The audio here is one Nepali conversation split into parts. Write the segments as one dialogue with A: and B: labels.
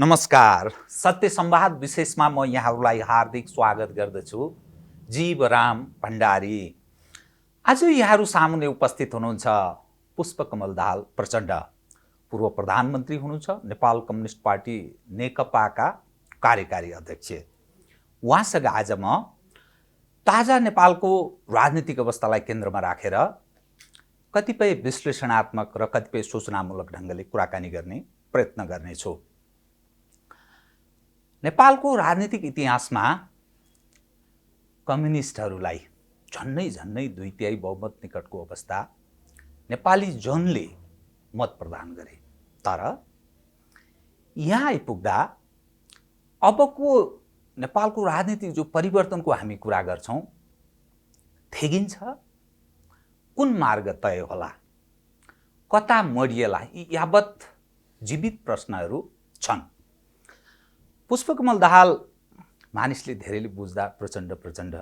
A: नमस्कार। सत्य संवाद विशेषमा म यहाँहरूलाई हार्दिक स्वागत गर्दछु। जीवराम भण्डारी। आज यहाँहरू सामुन्ने उपस्थित हुनुहुन्छ पुष्पकमल दाहाल प्रचण्ड, पूर्व प्रधानमन्त्री हुनुहुन्छ, नेपाल कम्युनिस्ट पार्टी नेकपाका कार्यकारी अध्यक्ष। उहाँसँग आज म ताजा नेपालको राजनीतिक अवस्थालाई केन्द्रमा राखेर कतिपय विश्लेषणात्मक र कतिपय सूचनामूलक ढङ्गले कुराकानी गर्ने प्रयत्न गर्नेछु। नेपालको राजनीतिक इतिहासमा कम्युनिस्टहरूलाई झन्नै 2/3 बहुमत निकटको अवस्था नेपाली जनले मत प्रदान गरे। तर यहाँ आइपुग्दा अबको नेपालको राजनीतिक जो परिवर्तनको हामी कुरा गर्छौँ, थेगिन्छ, कुन मार्ग तय होला, कता मोडिएला, यी यावत जीवित प्रश्नहरू छन्। पुष्पकमल दाहाल मानिसले धेरैले बुझ्दा प्रचण्ड,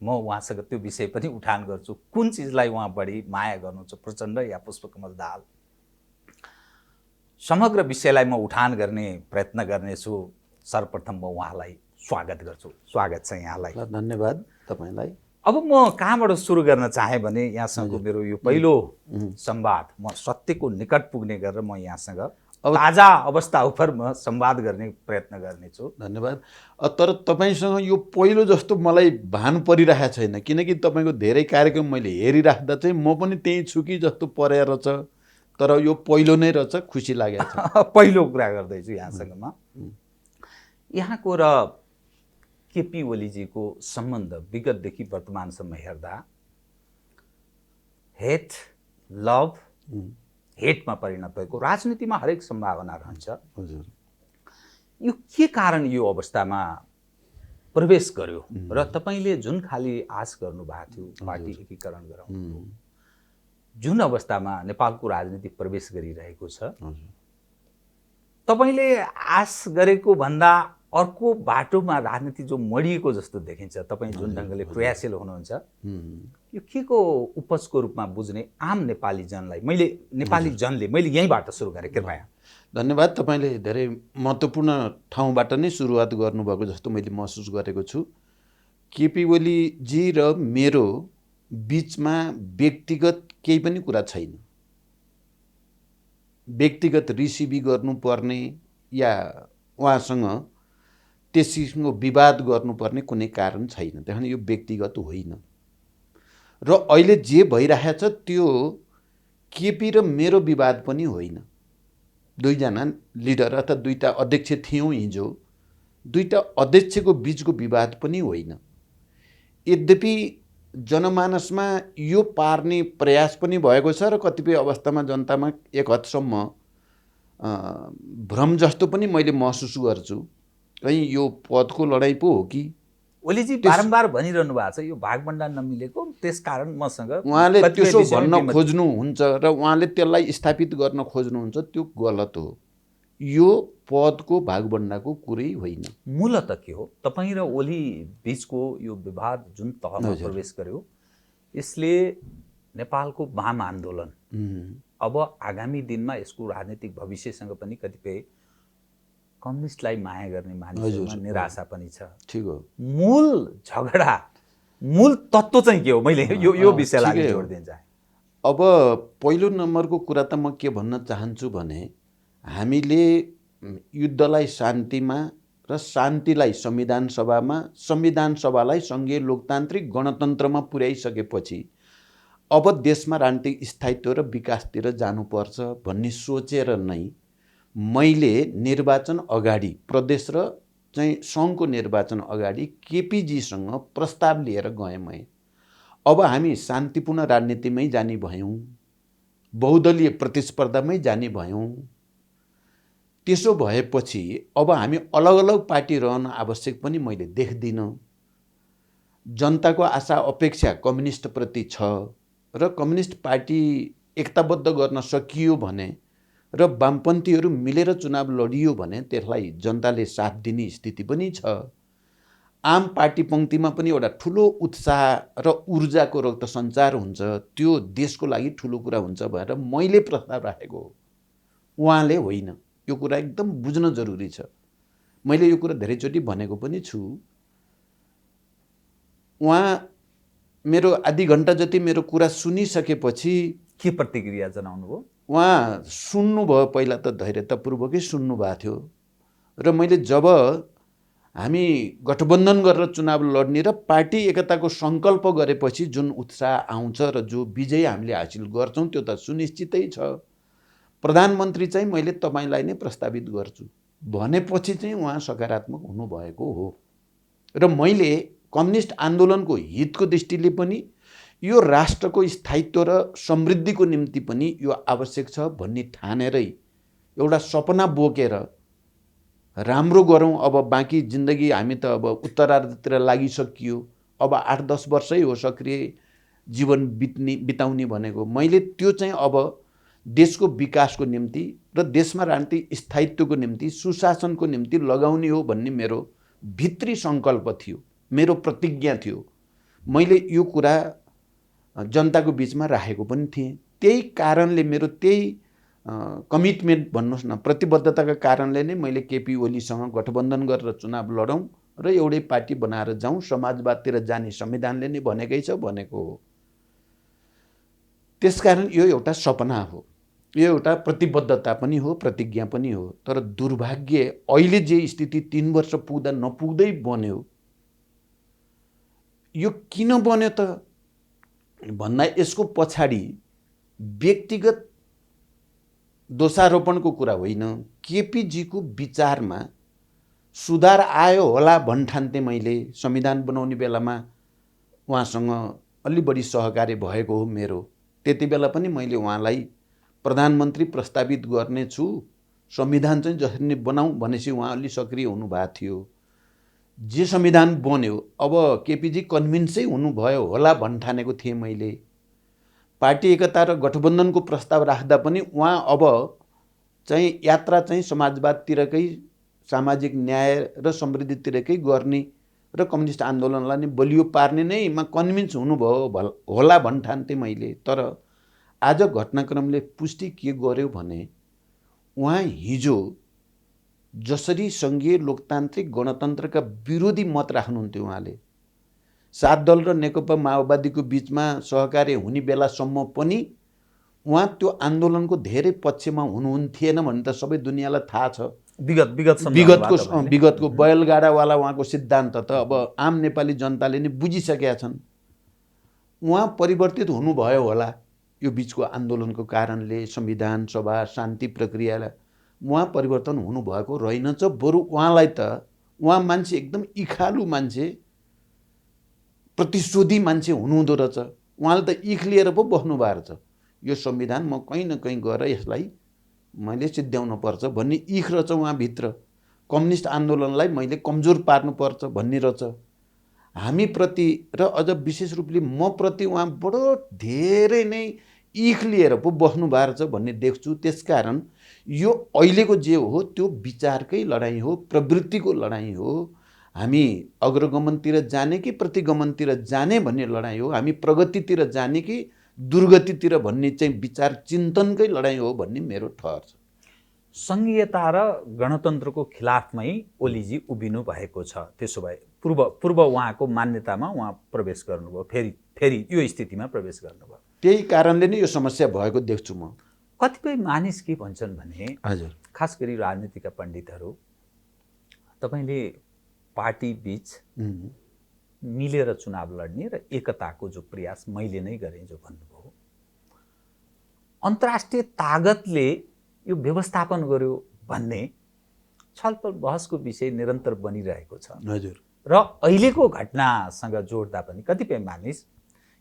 A: म उहाँसँग त्यो विषय पनि उठान गर्छु, कुन चिजलाई उहाँ बढी माया गर्नुहुन्छ, प्रचण्ड या पुष्पकमल दाहाल। समग्र विषयलाई म उठान गर्ने प्रयत्न गर्नेछु। सर्वप्रथम म उहाँलाई स्वागत गर्छु। स्वागत छ यहाँलाई।
B: धन्यवाद तपाईलाई।
A: अब म कहाँबाट सुरु गर्न चाहे भने यहाँसँग मेरो यो पहिलो संवाद, म सत्यको निकट पुग्ने गरेर म यहाँसँग ताजा अवस्था उपर म संवाद गर्ने प्रयत्न गर्नेछु।
B: धन्यवाद। तर तपाईसँग यो पहिलो जस्तो मलाई भान परिरहेको छैन, किनकि तपाईँको धेरै कार्यक्रम मैले हेरिराख्दा चाहिँ म पनि त्यही छु कि जस्तो परेर छ, तर यो पहिलो नै रहेछ, खुसी लागेको छ।
A: पहिलो कुरा गर्दैछु यहाँसँग म। यहाँको र केपी ओलीजीको सम्बन्ध विगतदेखि वर्तमानसम्म हेर्दा हेट लभ हेटमा परिणत भएको राजनीतिमा हरेक सम्भावना रहन्छ।
B: हजुर,
A: यो के कारण यो अवस्थामा प्रवेश गर्यो र तपाईँले जुन खाली आश गर्नुभएको थियो पार्टी एकीकरण गराउनु, जुन अवस्थामा नेपालको राजनीति प्रवेश गरिरहेको छ, तपाईँले आश गरेको भन्दा अर्को बाटोमा राजनीति जो मडिएको जस्तो देखिन्छ। तपाईँ जुन ढङ्गले प्रयासशील हुनुहुन्छ, यो के को उपजको रूपमा बुझ्ने आम नेपाली जनले मैले यहीँबाट सुरु गरेँ, कृपया।
B: धन्यवाद। तपाईँले धेरै महत्त्वपूर्ण ठाउँबाट नै सुरुवात गर्नुभएको जस्तो मैले महसुस गरेको छु। केपी ओलीजी र मेरो बिचमा व्यक्तिगत केही पनि कुरा छैन। व्यक्तिगत रिसिभी गर्नुपर्ने या उहाँसँग त्यस किसिमको विवाद गर्नुपर्ने कुनै कारण छैन। त्यहाँ यो व्यक्तिगत होइन र अहिले जे भइरहेछ त्यो केपी र मेरो विवाद पनि होइन। दुईजना लिडर अथवा दुईटा अध्यक्ष थियौँ हिजो, दुईटा अध्यक्षको बिचको विवाद पनि होइन। यद्यपि जनमानसमा यो पार्ने प्रयास पनि भएको छ र कतिपय अवस्थामा जनतामा एक हदसम्म भ्रम जस्तो पनि मैले महसुस गर्छु। कहीँ यो पदको लडाइँ पो हो कि?
A: ओलीजी बारम्बार भनिरहनु भएको छ यो भागभण्डा नमिलेको, त्यसकारण मसँग
B: उहाँले त्यसो भन्न खोज्नुहुन्छ र उहाँले त्यसलाई स्थापित गर्न खोज्नुहुन्छ, त्यो गलत हो। यो पदको भागभण्डाको कुरै होइन।
A: मूलत के हो, तपाईँ र ओली बिचको यो विवाद जुन तहमा प्रवेश गर्यो, यसले नेपालको वाम आन्दोलन अब आगामी दिनमा यसको राजनीतिक भविष्यसँग पनि कतिपय कम्युनिस्टलाई माया गर्ने मानिसहरूमा निराशा पनि छ।
B: ठिक हो।
A: मूल झगडा, मूल तत्त्व चाहिँ के हो? मैले यो विषयलाई जोड दिन चाहे।
B: अब पहिलो नम्बरको कुरा त म के भन्न चाहन्छु भने, हामीले युद्धलाई शान्तिमा र शान्तिलाई संविधान सभामा, संविधान सभालाई सङ्घीय लोकतान्त्रिक गणतन्त्रमा पुर्याइसकेपछि अब देशमा राजनीतिक स्थायित्व र विकासतिर जानुपर्छ भन्ने सोचेर नै मैले निर्वाचन अगाडि, प्रदेश र चाहिँ सङ्घको निर्वाचन अगाडि केपीजीसँग प्रस्ताव लिएर गएँ मैं। अब हामी शान्तिपूर्ण राजनीतिमै जाने भयौँ, बहुदलीय प्रतिस्पर्धामै जाने भयौँ। त्यसो भएपछि अब हामी अलग अलग पार्टी रहन आवश्यक पनि मैले देख्दिनँ। जनताको आशा अपेक्षा कम्युनिस्टप्रति छ र कम्युनिस्ट पार्टी एकताबद्ध गर्न सकियो भने र वामपन्थीहरू मिलेर चुनाव लडियो भने त्यसलाई जनताले साथ दिने स्थिति पनि छ। आम पार्टी पङ्क्तिमा पनि एउटा ठुलो उत्साह र ऊर्जाको रक्त सञ्चार हुन्छ, त्यो देशको लागि ठुलो कुरा हुन्छ भनेर मैले प्रस्ताव राखेको हो, उहाँले होइन। यो कुरा एकदम बुझ्न जरुरी छ। मैले यो कुरा धेरैचोटि भनेको पनि छु। उहाँ मेरो आधी घण्टा जति मेरो कुरा सुनिसकेपछि
A: के प्रतिक्रिया जनाउनु भयो?
B: उहाँ सुन्नुभयो। पहिला त धैर्यतापूर्वकै सुन्नुभएको थियो र मैले जब हामी गठबन्धन गरेर चुनाव लड्ने र पार्टी एकताको सङ्कल्प गरेपछि जुन उत्साह आउँछ र जो विजय हामीले हासिल गर्छौँ त्यो त सुनिश्चितै छ। प्रधानमन्त्री चाहिँ मैले तपाईँलाई नै प्रस्तावित गर्छु भनेपछि चाहिँ उहाँ सकारात्मक हुनुभएको हो र मैले कम्युनिस्ट आन्दोलनको हितको दृष्टिले पनि यो राष्ट्रको स्थायित्व र समृद्धिको निम्ति पनि यो आवश्यक छ भन्ने ठानेरै एउटा सपना बोकेर राम्रो गरौँ। अब बाँकी जिन्दगी हामी त अब उत्तरार्धतिर लागिसकियो। अब 8-10 वर्षै हो सक्रिय जीवन बिताउने भनेको। मैले त्यो चाहिँ अब देशको विकासको निम्ति र देशमा राजनीतिक स्थायित्वको निम्ति सुशासनको निम्ति लगाउने हो भन्ने मेरो भित्री सङ्कल्प थियो, मेरो प्रतिज्ञा थियो। मैले यो कुरा जनताको बिचमा राखेको पनि थिएँ। त्यही कारणले मेरो त्यही कमिटमेन्ट भन्नुहोस् न, प्रतिबद्धताका कारणले नै मैले केपी ओलीसँग गठबन्धन गरेर चुनाव लडौँ र एउटै पार्टी बनाएर जाउँ, समाजवादतिर जाने संविधानले नै भनेकै छ भनेको हो। त्यसकारण यो एउटा सपना हो, यो एउटा प्रतिबद्धता पनि हो, प्रतिज्ञा पनि हो। तर दुर्भाग्य अहिले जे स्थिति 3 वर्ष पुग्दा नपुग्दै बन्यो, यो किन बन्यो त भन्दा यसको पछाडि व्यक्तिगत दोषारोपणको कुरा होइन। केपीजीको विचारमा सुधार आयो होला भन्ठान्थे मैले। संविधान बनाउने बेलामा उहाँसँग अलि बढी सहकार्य भएको हो मेरो। त्यति बेला पनि मैले उहाँलाई प्रधानमन्त्री प्रस्तावित गर्नेछु, संविधान चाहिँ जसरी नै बनाऊ भनेपछि उहाँ अलि सक्रिय हुनुभएको थियो। जे संविधान बन्यो अब केपीजी कन्भिन्सै हुनुभयो होला भन्ठानेको थिएँ मैले। पार्टी एकता र गठबन्धनको प्रस्ताव राख्दा पनि उहाँ अब चाहिँ यात्रा चाहिँ समाजवादतिरकै, सामाजिक न्याय र समृद्धितिरकै गर्ने र कम्युनिस्ट आन्दोलनलाई नै बलियो पार्ने नैमा कन्भिन्स हुनुभयो होला भन्ठान्थे मैले। तर आज घटनाक्रमले पुष्टि के गर्यो भने उहाँ हिजो जसरी सङ्घीय लोकतान्त्रिक गणतन्त्रका विरोधी मत राख्नुहुन्थ्यो, उहाँले 7 दल र नेकपा माओवादीको बिचमा सहकार्य हुने बेलासम्म पनि उहाँ त्यो आन्दोलनको धेरै पक्षमा हुनुहुन्थेन भन्ने त सबै दुनियाँलाई थाहा छ। विगतको बैलगाडावाला उहाँको सिद्धान्त त अब आम नेपाली जनताले नै बुझिसकेका छन्। उहाँ परिवर्तित हुनुभयो होला यो बिचको आन्दोलनको कारणले, संविधान सभा शान्ति प्रक्रियालाई उहाँ परिवर्तन हुनुभएको रहेनछ। बरु उहाँलाई त उहाँ मान्छे एकदम इखालु मान्छे, प्रतिशोधी मान्छे हुनुहुँदो रहेछ। उहाँले त इख लिएर पो बस्नु भएको छ। यो संविधान म कहीँ न कहीँ गएर यसलाई मैले सिद्ध्याउन पर्छ भन्ने इख रहेछ उहाँभित्र। कम्युनिस्ट आन्दोलनलाई मैले कमजोर पार्नुपर्छ भन्ने रहेछ। हामीप्रति र अझ विशेष रूपले म प्रति उहाँ बडो धेरै नै इख लिएर पो बस्नु भएको छ भन्ने देख्छु। त्यसकारण यो अहिलेको जे हो त्यो विचारकै लडाइँ हो, प्रवृत्तिको लडाइँ हो। हामी अग्रगमनतिर जाने कि प्रतिगमनतिर जाने भन्ने लडाइँ हो, हामी प्रगतितिर जाने कि दुर्गतितिर भन्ने चाहिँ विचार चिन्तनकै लडाइँ हो भन्ने मेरो ठहर छ।
A: सङ्घीयता र गणतन्त्रको खिलाफमै ओलीजी उभिनु भएको छ। त्यसो भए पूर्व उहाँको मान्यतामा उहाँ प्रवेश गर्नुभयो, फेरि यो स्थितिमा प्रवेश गर्नुभयो।
B: त्यही कारणले नै यो समस्या भएको देख्छु म।
A: कतिपय मानिस के भन्छन् भने,
B: हजुर,
A: खास गरी राजनीतिका पण्डितहरू, तपाईँले पार्टी बीच मिलेर चुनाव लड्ने र एकताको जो प्रयास मैले नै गरेँ जो भन्नुभयो, अन्तर्राष्ट्रिय तागतले यो व्यवस्थापन गर्यो भन्ने छलफल बहसको विषय निरन्तर बनिरहेको छ।
B: हजुर,
A: र अहिलेको घटनासँग जोड्दा पनि कतिपय मानिस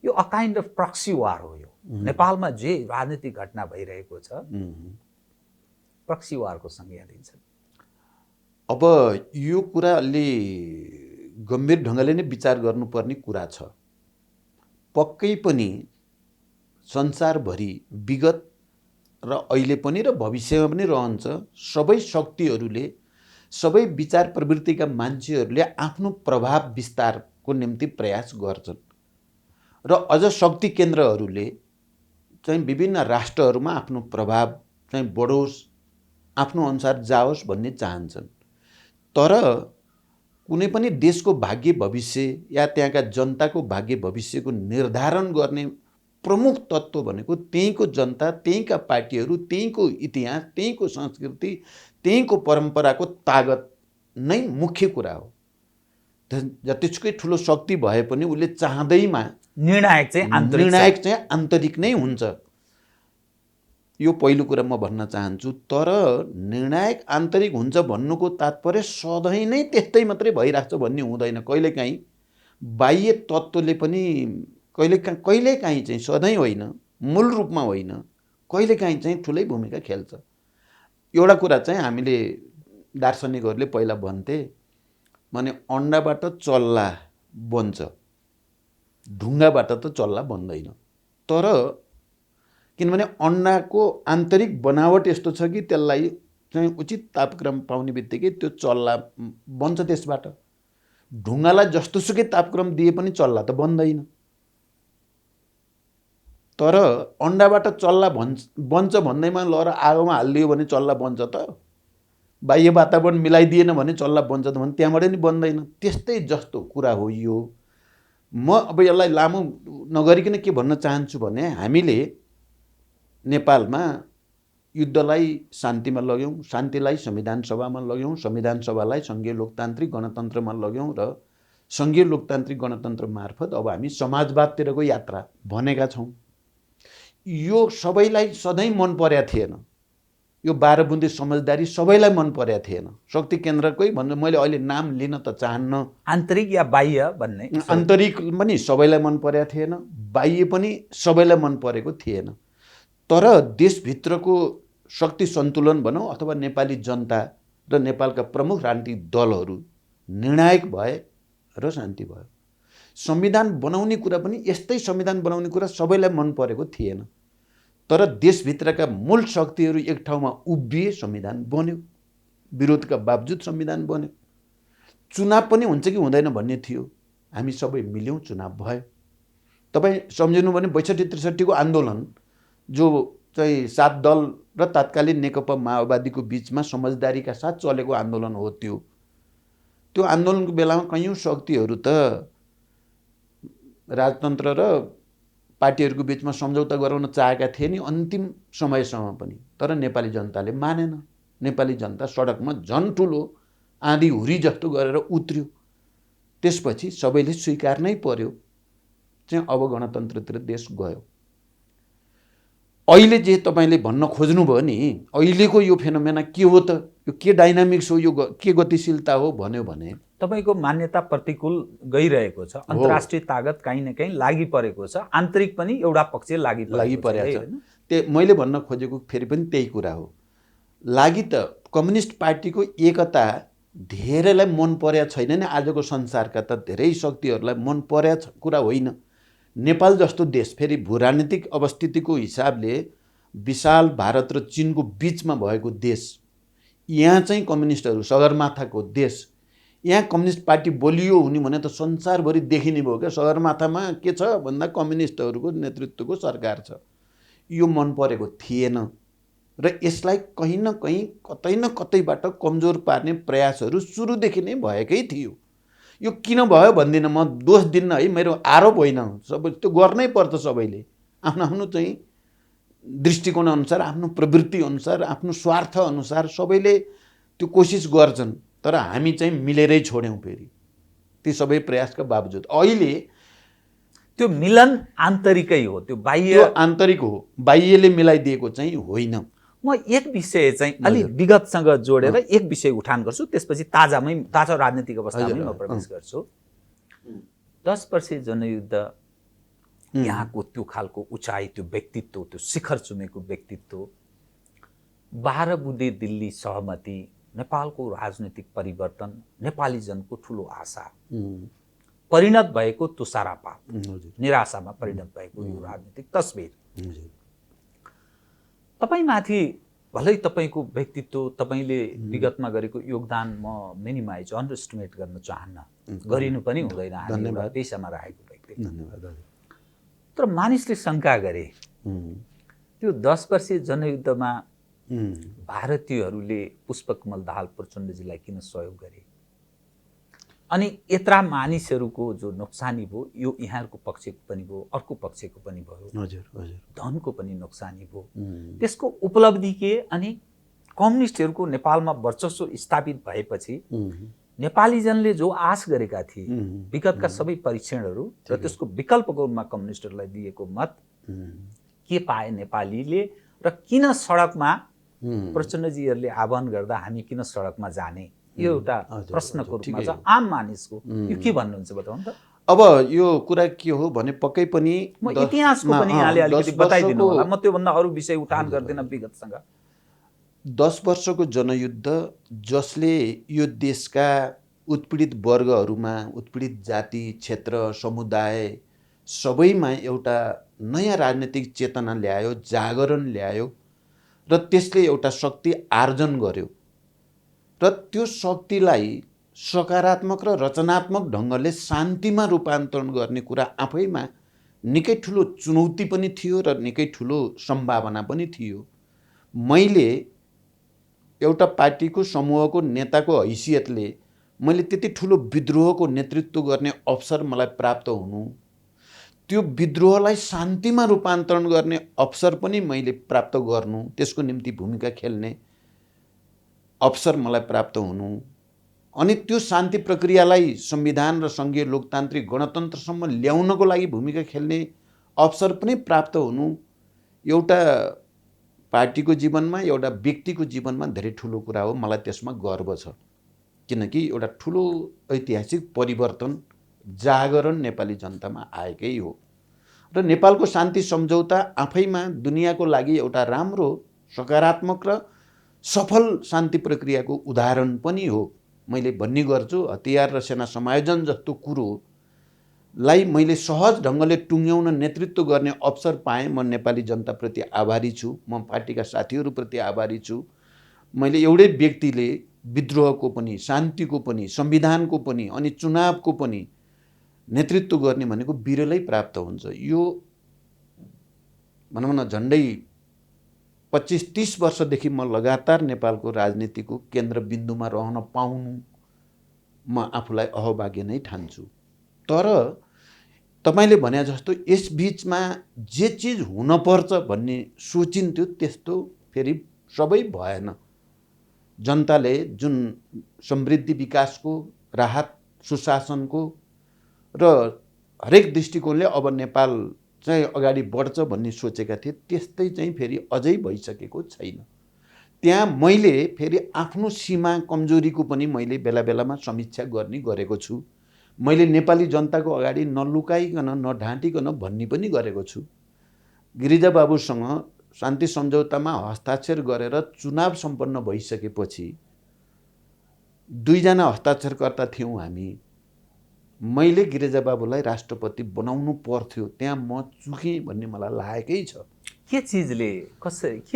A: यो अ काइन्ड अफ प्रक्सी वार हो। यो नेपालमा जे राजनीतिक घटना भइरहेको छ प्रक्सी वारको संज्ञा दिन्छन्।
B: अब यो कुरा अलि गम्भीर ढङ्गले नै विचार गर्नुपर्ने कुरा छ। पक्कै पनि संसारभरि विगत र अहिले पनि र भविष्यमा पनि रहन्छ सबै शक्तिहरूले, सबै विचार प्रवृत्तिका मान्छेहरूले आफ्नो प्रभाव विस्तारको निम्ति प्रयास गर्छन् र अझ शक्ति केन्द्रहरूले चाहिँ विभिन्न राष्ट्रहरूमा आफ्नो प्रभाव चाहिँ बढोस्, आफ्नो अनुसार जाओस् भन्ने चाहन्छन्। तर कुनै पनि देशको भाग्य भविष्य या त्यहाँका जनताको भाग्य भविष्यको निर्धारण गर्ने प्रमुख तत्त्व भनेको त्यहीँको जनता, त्यहीँका पार्टीहरू, त्यहीँको इतिहास, त्यहीँको संस्कृति, त्यहीँको परम्पराको तागत नै मुख्य कुरा हो। जतिसुकै ठुलो शक्ति भए पनि उसले चाहँदैमा
A: निर्णायक चाहिँ
B: आन्तरिक नै हुन्छ। यो पहिलो कुरा म भन्न चाहन्छु। तर निर्णायक आन्तरिक हुन्छ भन्नुको तात्पर्य सधैँ नै त्यस्तै मात्रै भइरहेछ भन्ने हुँदैन। कहिलेकाहीँ बाह्य तत्त्वले पनि कहिलेकाहीँ चाहिँ, सधैँ होइन, मूल रूपमा होइन, कहिलेकाहीँ चाहिँ ठुलै भूमिका खेल्छ। एउटा कुरा चाहिँ हामीले दार्शनिकहरूले पहिला भन्थे, माने अन्डाबाट चल्ला बन्छ, ढुङ्गाबाट त चल्ला बन्दैन। तर किनभने अन्डाको आन्तरिक बनावट यस्तो छ कि त्यसलाई चाहिँ उचित तापक्रम पाउने बित्तिकै त्यो चल्ला बन्छ त्यसबाट। ढुङ्गालाई जस्तोसुकै तापक्रम दिए पनि चल्ला त बन्दैन। तर अन्डाबाट चल्ला बन्छ भन्दैमा लएर आगोमा हालिदियो भने चल्ला बन्छ त? बाह्य वातावरण मिलाइदिएन भने चल्ला बन्छ त भने त्यहाँबाट नि बन्दैन। त्यस्तै जस्तो कुरा हो यो। म अब यसलाई लामो नगरिकन के भन्न चाहन्छु भने हामीले नेपालमा युद्धलाई शान्तिमा लग्यौँ, शान्तिलाई संविधान सभामा लग्यौँ, संविधान सभालाई सङ्घीय लोकतान्त्रिक गणतन्त्रमा लग्यौँ र सङ्घीय लोकतान्त्रिक गणतन्त्र मार्फत अब हामी समाजवादतिरको यात्रा भनेका छौँ। यो सबैलाई सधैँ मन परेको थिएन। यो 12 बुँदे समझदारी सबैलाई मन परेको थिएन। शक्ति केन्द्रकै भन्नु, मैले अहिले नाम लिन त चाहन्न।
A: आन्तरिक या बाह्य भन्ने,
B: आन्तरिक पनि सबैलाई मन परेको थिएन, बाह्य पनि सबैलाई मन परेको थिएन। तर देशभित्रको शक्ति सन्तुलन भनौँ अथवा नेपाली जनता र नेपालका प्रमुख राजनीतिक दलहरू निर्णायक भए र शान्ति भयो। संविधान बनाउने कुरा पनि यस्तै संविधान बनाउने कुरा सबैलाई मन परेको थिएन। तर देशभित्रका मूल शक्तिहरू एक ठाउँमा उभिए संविधान बन्यो। विरोधका बावजुद संविधान बन्यो। चुनाव पनि हुन्छ कि हुँदैन भन्ने थियो। हामी सबै मिल्यौँ, चुनाव भयो। तपाईँ सम्झिनु भने 62-63 को आन्दोलन जो चाहिँ 7 दल र तत्कालीन नेकपा माओवादीको बिचमा समझदारीका साथ चलेको आन्दोलन हो। त्यो आन्दोलनको बेलामा कैयौँ शक्तिहरू त राजतन्त्र र पार्टीहरूको बिचमा सम्झौता गराउन चाहेका थिए नि अन्तिम समयसम्म पनि। तर नेपाली जनताले मानेन। नेपाली जनता सडकमा झन् ठुलो आँधी हुरी जस्तो गरेर उत्र्यो। त्यसपछि सबैले स्वीकार्नै पर्यो चाहिँ अब गणतन्त्रतिर देश गयो। अहिले जे तपाईँले भन्न खोज्नुभयो नि, अहिलेको यो फेनोमेना के हो त, यो के डाइनामिक्स हो, यो के गतिशीलता हो भन्यो भने
A: तपाईँको मान्यता प्रतिकूल गइरहेको छ। अन्तर्राष्ट्रिय तागत कहीँ न कहीँ लागि परेको छ। आन्तरिक पनि एउटा पक्ष लागि
B: परेको छ। त्यो मैले भन्न खोजेको फेरि पनि त्यही कुरा हो। लागि त कम्युनिस्ट पार्टीको एकता धेरैलाई मन परेको छैन नि। आजको संसारका त धेरै शक्तिहरूलाई मन परेको कुरा होइन। नेपाल जस्तो देश फेरि भूराजनीतिक अवस्थितिको हिसाबले विशाल भारत र चीनको बिचमा भएको देश, यहाँ चाहिँ कम्युनिस्टहरू सगरमाथाको देश, यहाँ कम्युनिस्ट पार्टी बलियो हुने भने त संसारभरि देखिने भयो क्या। सगरमाथामा के छ भन्दा कम्युनिस्टहरूको नेतृत्वको सरकार छ। यो मन परेको थिएन र यसलाई कहीँ न कहीँ कतै न कतैबाट कमजोर पार्ने प्रयासहरू सुरुदेखि नै भएकै थियो। यो किन भयो भन्दिनँ, म दोष दिन्न है, मेरो आरोप होइन। सबै त्यो गर्नै पर्छ। सबैले आफ्नो आफ्नो चाहिँ दृष्टिकोण अनुसार, आफ्नो प्रवृत्ति अनुसार, आफ्नो स्वार्थ अनुसार सबैले त्यो कोसिस गर्छन्। तर हामी चाहिँ मिलेरै छोड्यौँ फेरि ती सबै प्रयासका बावजुद। अहिले
A: त्यो मिलन आन्तरिकै हो, त्यो बाह्य
B: आन्तरिक हो, बाह्यले मिलाइदिएको चाहिँ होइन।
A: म एक विषय चाहिँ अलि विगतसँग जोडेर एक विषय उठान गर्छु, त्यसपछि ताजा राजनीतिक अवस्थामै म प्रवेश गर्छु। 10 वर्षे जनयुद्ध, यहाँको त्यो खालको उचाइ, त्यो व्यक्तित्व, त्यो शिखर चुमेको व्यक्तित्व, 12 बुँदे दिल्ली सहमति, नेपालको राजनीतिक परिवर्तन, नेपाली जनको ठुलो आशा, परिणत भएको तुषारापात, निराशामा परिणत भएको यो राजनीतिक तस्बिर। तपाईँमाथि भलै तपाईँको व्यक्तित्व, तपाईँले विगतमा गरेको योगदान म मिनिमाइज, अन्डर एस्टिमेट गर्न चाहन्न, गरिनु पनि हुँदैन, हामी एउटा पेसामा राखेको व्यक्ति। तर मानिसले शङ्का गरे त्यो 10 वर्षे जनयुद्धमा भारतीयहरूले पुष्पकमल दाहाल प्रचण्डजीलाई किन सहयोग गरे अनि यत्रा मानिसहरूको जो नोक्सानी भयो यो यहाँहरूको पक्षको पनि भयो अर्को पक्षको पनि भयो
B: हजुर हजुर
A: धनको पनि नोक्सानी भयो त्यसको उपलब्धि के अनि कम्युनिस्टहरूको नेपालमा वर्चस्व स्थापित भएपछि नेपालीजनले जो आश गरेका थिए विगतका सबै परीक्षणहरू र त्यसको विकल्पको रूपमा कम्युनिस्टहरूलाई दिएको मत के पाए नेपालीले र किन सडकमा प्रचण्डजीहरूले आह्वान गर्दा हामी किन सडकमा जाने यो एउटा प्रश्नको रूपमा छ आम मानिसको यो के भन्नुहुन्छ बताउनु त
B: अब यो कुरा के हो भने पक्कै पनि
A: म इतिहासको पनि यहाँले अलिकति बताइदिनु होला म त्योभन्दा अरू विषय उठान गर्दिनँ विगतसँग
B: 10 वर्षको जनयुद्ध जसले यो देशका उत्पीडित वर्गहरूमा उत्पीडित जाति क्षेत्र समुदाय सबैमा एउटा नयाँ राजनीतिक चेतना ल्यायो जागरण ल्यायो र त्यसले एउटा शक्ति आर्जन गर्यो र त्यो शक्तिलाई सकारात्मक र रचनात्मक ढङ्गले शान्तिमा रूपान्तरण गर्ने कुरा आफैमा निकै ठुलो चुनौती पनि थियो र निकै ठुलो सम्भावना पनि थियो। मैले एउटा पार्टीको समूहको नेताको हैसियतले मैले त्यति ठुलो विद्रोहको नेतृत्व गर्ने अवसर मलाई प्राप्त हुनु, त्यो विद्रोहलाई शान्तिमा रूपान्तरण गर्ने अवसर पनि मैले प्राप्त गर्नु, त्यसको निम्ति भूमिका खेल्ने अवसर मलाई प्राप्त हुनु, अनि त्यो शान्ति प्रक्रियालाई संविधान र सङ्घीय लोकतान्त्रिक गणतन्त्रसम्म ल्याउनको लागि भूमिका खेल्ने अवसर पनि प्राप्त हुनु एउटा पार्टीको जीवनमा एउटा व्यक्तिको जीवनमा धेरै ठुलो कुरा हो। मलाई त्यसमा गर्व छ किनकि एउटा ठुलो ऐतिहासिक परिवर्तन जागरण नेपाली जनतामा आएकै हो र नेपालको शान्ति सम्झौता आफैमा दुनियाँको लागि एउटा राम्रो सकारात्मक र सफल शान्ति प्रक्रियाको उदाहरण पनि हो। मैले भन्ने गर्छु हतियार र सेना समायोजन जस्तो कुरोलाई मैले सहज ढङ्गले टुङ्ग्याउन नेतृत्व गर्ने अवसर पाएँ। म नेपाली जनताप्रति आभारी छु, म पार्टीका साथीहरूप्रति आभारी छु। मैले एउटै व्यक्तिले विद्रोहको पनि शान्तिको पनि संविधानको पनि अनि चुनावको पनि नेतृत्व गर्ने भनेको बिरलै प्राप्त हुन्छ। यो भनौँ न झन्डै 25-30 वर्षदेखि म लगातार नेपालको राजनीतिको केन्द्रबिन्दुमा रहन पाउनु म आफूलाई अहोभाग्य नै ठान्छु। तर तपाईँले भने जस्तो यस बिचमा जे चिज हुनपर्छ भन्ने सोचिन्थ्यो त्यस्तो फेरि सबै भएन। जनताले जुन समृद्धि विकासको राहत सुशासनको र हरेक दृष्टिकोणले अब नेपाल चाहिँ अगाडि बढ्छ भन्ने सोचेका थिए त्यस्तै चाहिँ फेरि अझै भइसकेको छैन। त्यहाँ मैले फेरि आफ्नो सीमा कमजोरीको पनि मैले बेला बेलामा समीक्षा गरेको छु। मैले नेपाली जनताको अगाडि नलुकाइकन नढाँटिकन भन्ने पनि गरेको छु। गिरिजा बाबुसँग शान्ति सम्झौतामा हस्ताक्षर गरेर चुनाव सम्पन्न भइसकेपछि 2 जना हस्ताक्षरकर्ता थियौँ हामी। मैले गिरिजा बाबुलाई राष्ट्रपति बनाउनु पर्थ्यो, त्यहाँ म चुकेँ भन्ने मलाई लागेकै छ।
A: के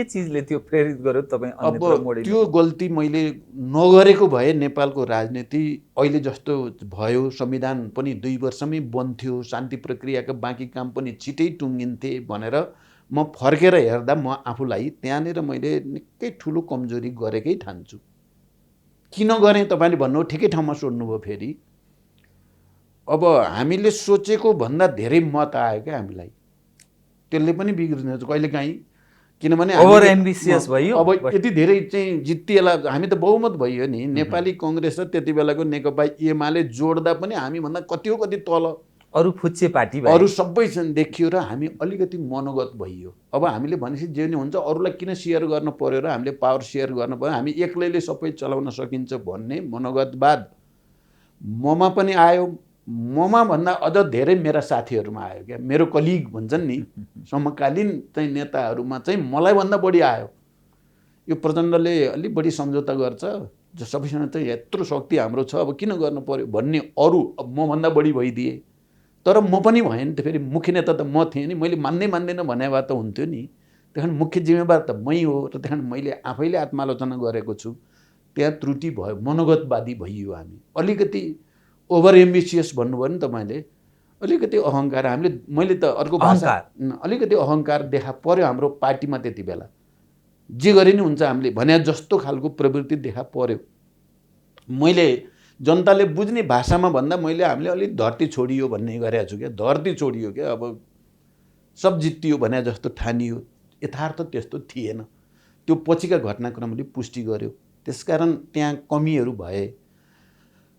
A: चिजले त्यो प्रेरित गर्यो तपाईँ?
B: अब त्यो गल्ती मैले नगरेको भए नेपालको राजनीति अहिले जस्तो भयो, संविधान पनि 2 वर्षमै बन्थ्यो, शान्ति प्रक्रियाका बाँकी काम पनि छिटै टुङ्गिन्थे भनेर म फर्केर हेर्दा म आफूलाई त्यहाँनिर मैले निकै ठुलो कमजोरी गरेकै ठान्छु। किन गरेँ तपाईँले भन्नु ठिकै ठाउँमा सोध्नुभयो। फेरि अब हामीले सोचेको भन्दा धेरै मत आयो क्या हामीलाई, त्यसले पनि बिग्रिन्छ कहिलेकाहीँ। किनभने
A: ओभर एम्बिसियस भयो।
B: अब यति धेरै चाहिँ जितिएला, हामी त बहुमत भइयो नि। नेपाली कङ्ग्रेस र त्यति बेलाको नेकपा एमाले जोड्दा पनि हामीभन्दा कति तल
A: अरू फुच्चे पार्टी
B: अरू सबै देखियो र हामी अलिकति मनोगत भइयो। अब हामीले भनेपछि जे नि हुन्छ, अरूलाई किन सेयर गर्नु पर्यो र हामीले पावर सेयर गर्नु पर्यो, हामी एक्लैले सबै चलाउन सकिन्छ भन्ने मनोगतवाद ममा पनि आयो। ममा भन्दा अझ धेरै मेरा साथीहरूमा आयो क्या, मेरो कलिग भन्छन् नि, समकालीन चाहिँ नेताहरूमा चाहिँ मलाई भन्दा बढी आयो। यो प्रचण्डले अलिक बढी सम्झौता गर्छ, जो सबैसँग चाहिँ यत्रो शक्ति हाम्रो छ, अब किन गर्नु पर्यो भन्ने अरू मभन्दा बढी भइदिए। तर म पनि भएँ नि त, फेरि मुख्य नेता त म थिएँ नि। मैले मान्दैन भने भए त हुन्थ्यो नि। त्यहाँ मुख्य जिम्मेवार त मै हो र त्यहाँ मैले आफैले आत्मालोचना गरेको छु। त्यहाँ त्रुटि भयो, मनोगतवादी भइयो हामी। अलिकति ओभर एम्बिसियस भन्नुभयो नि तपाईँले, अलिकति अहङ्कार। मैले त अर्को भाषा अलिकति अहङ्कार देखा पर्यो हाम्रो पार्टीमा त्यति बेला। जे गरे नि हुन्छ हामीले भने जस्तो खालको प्रवृत्ति देखा पर्यो। मैले जनताले बुझ्ने भाषामा भन्दा मैले हामीले अलिक धरती छोडियो भन्ने गरेको छु क्या। धरती छोडियो क्या, अब सब जितियो भने जस्तो ठानियो। यथार्थ त्यस्तो थिएन। त्यो पछिका घटनाक्रमले पुष्टि गर्यो। त्यसकारण त्यहाँ कमीहरू भए।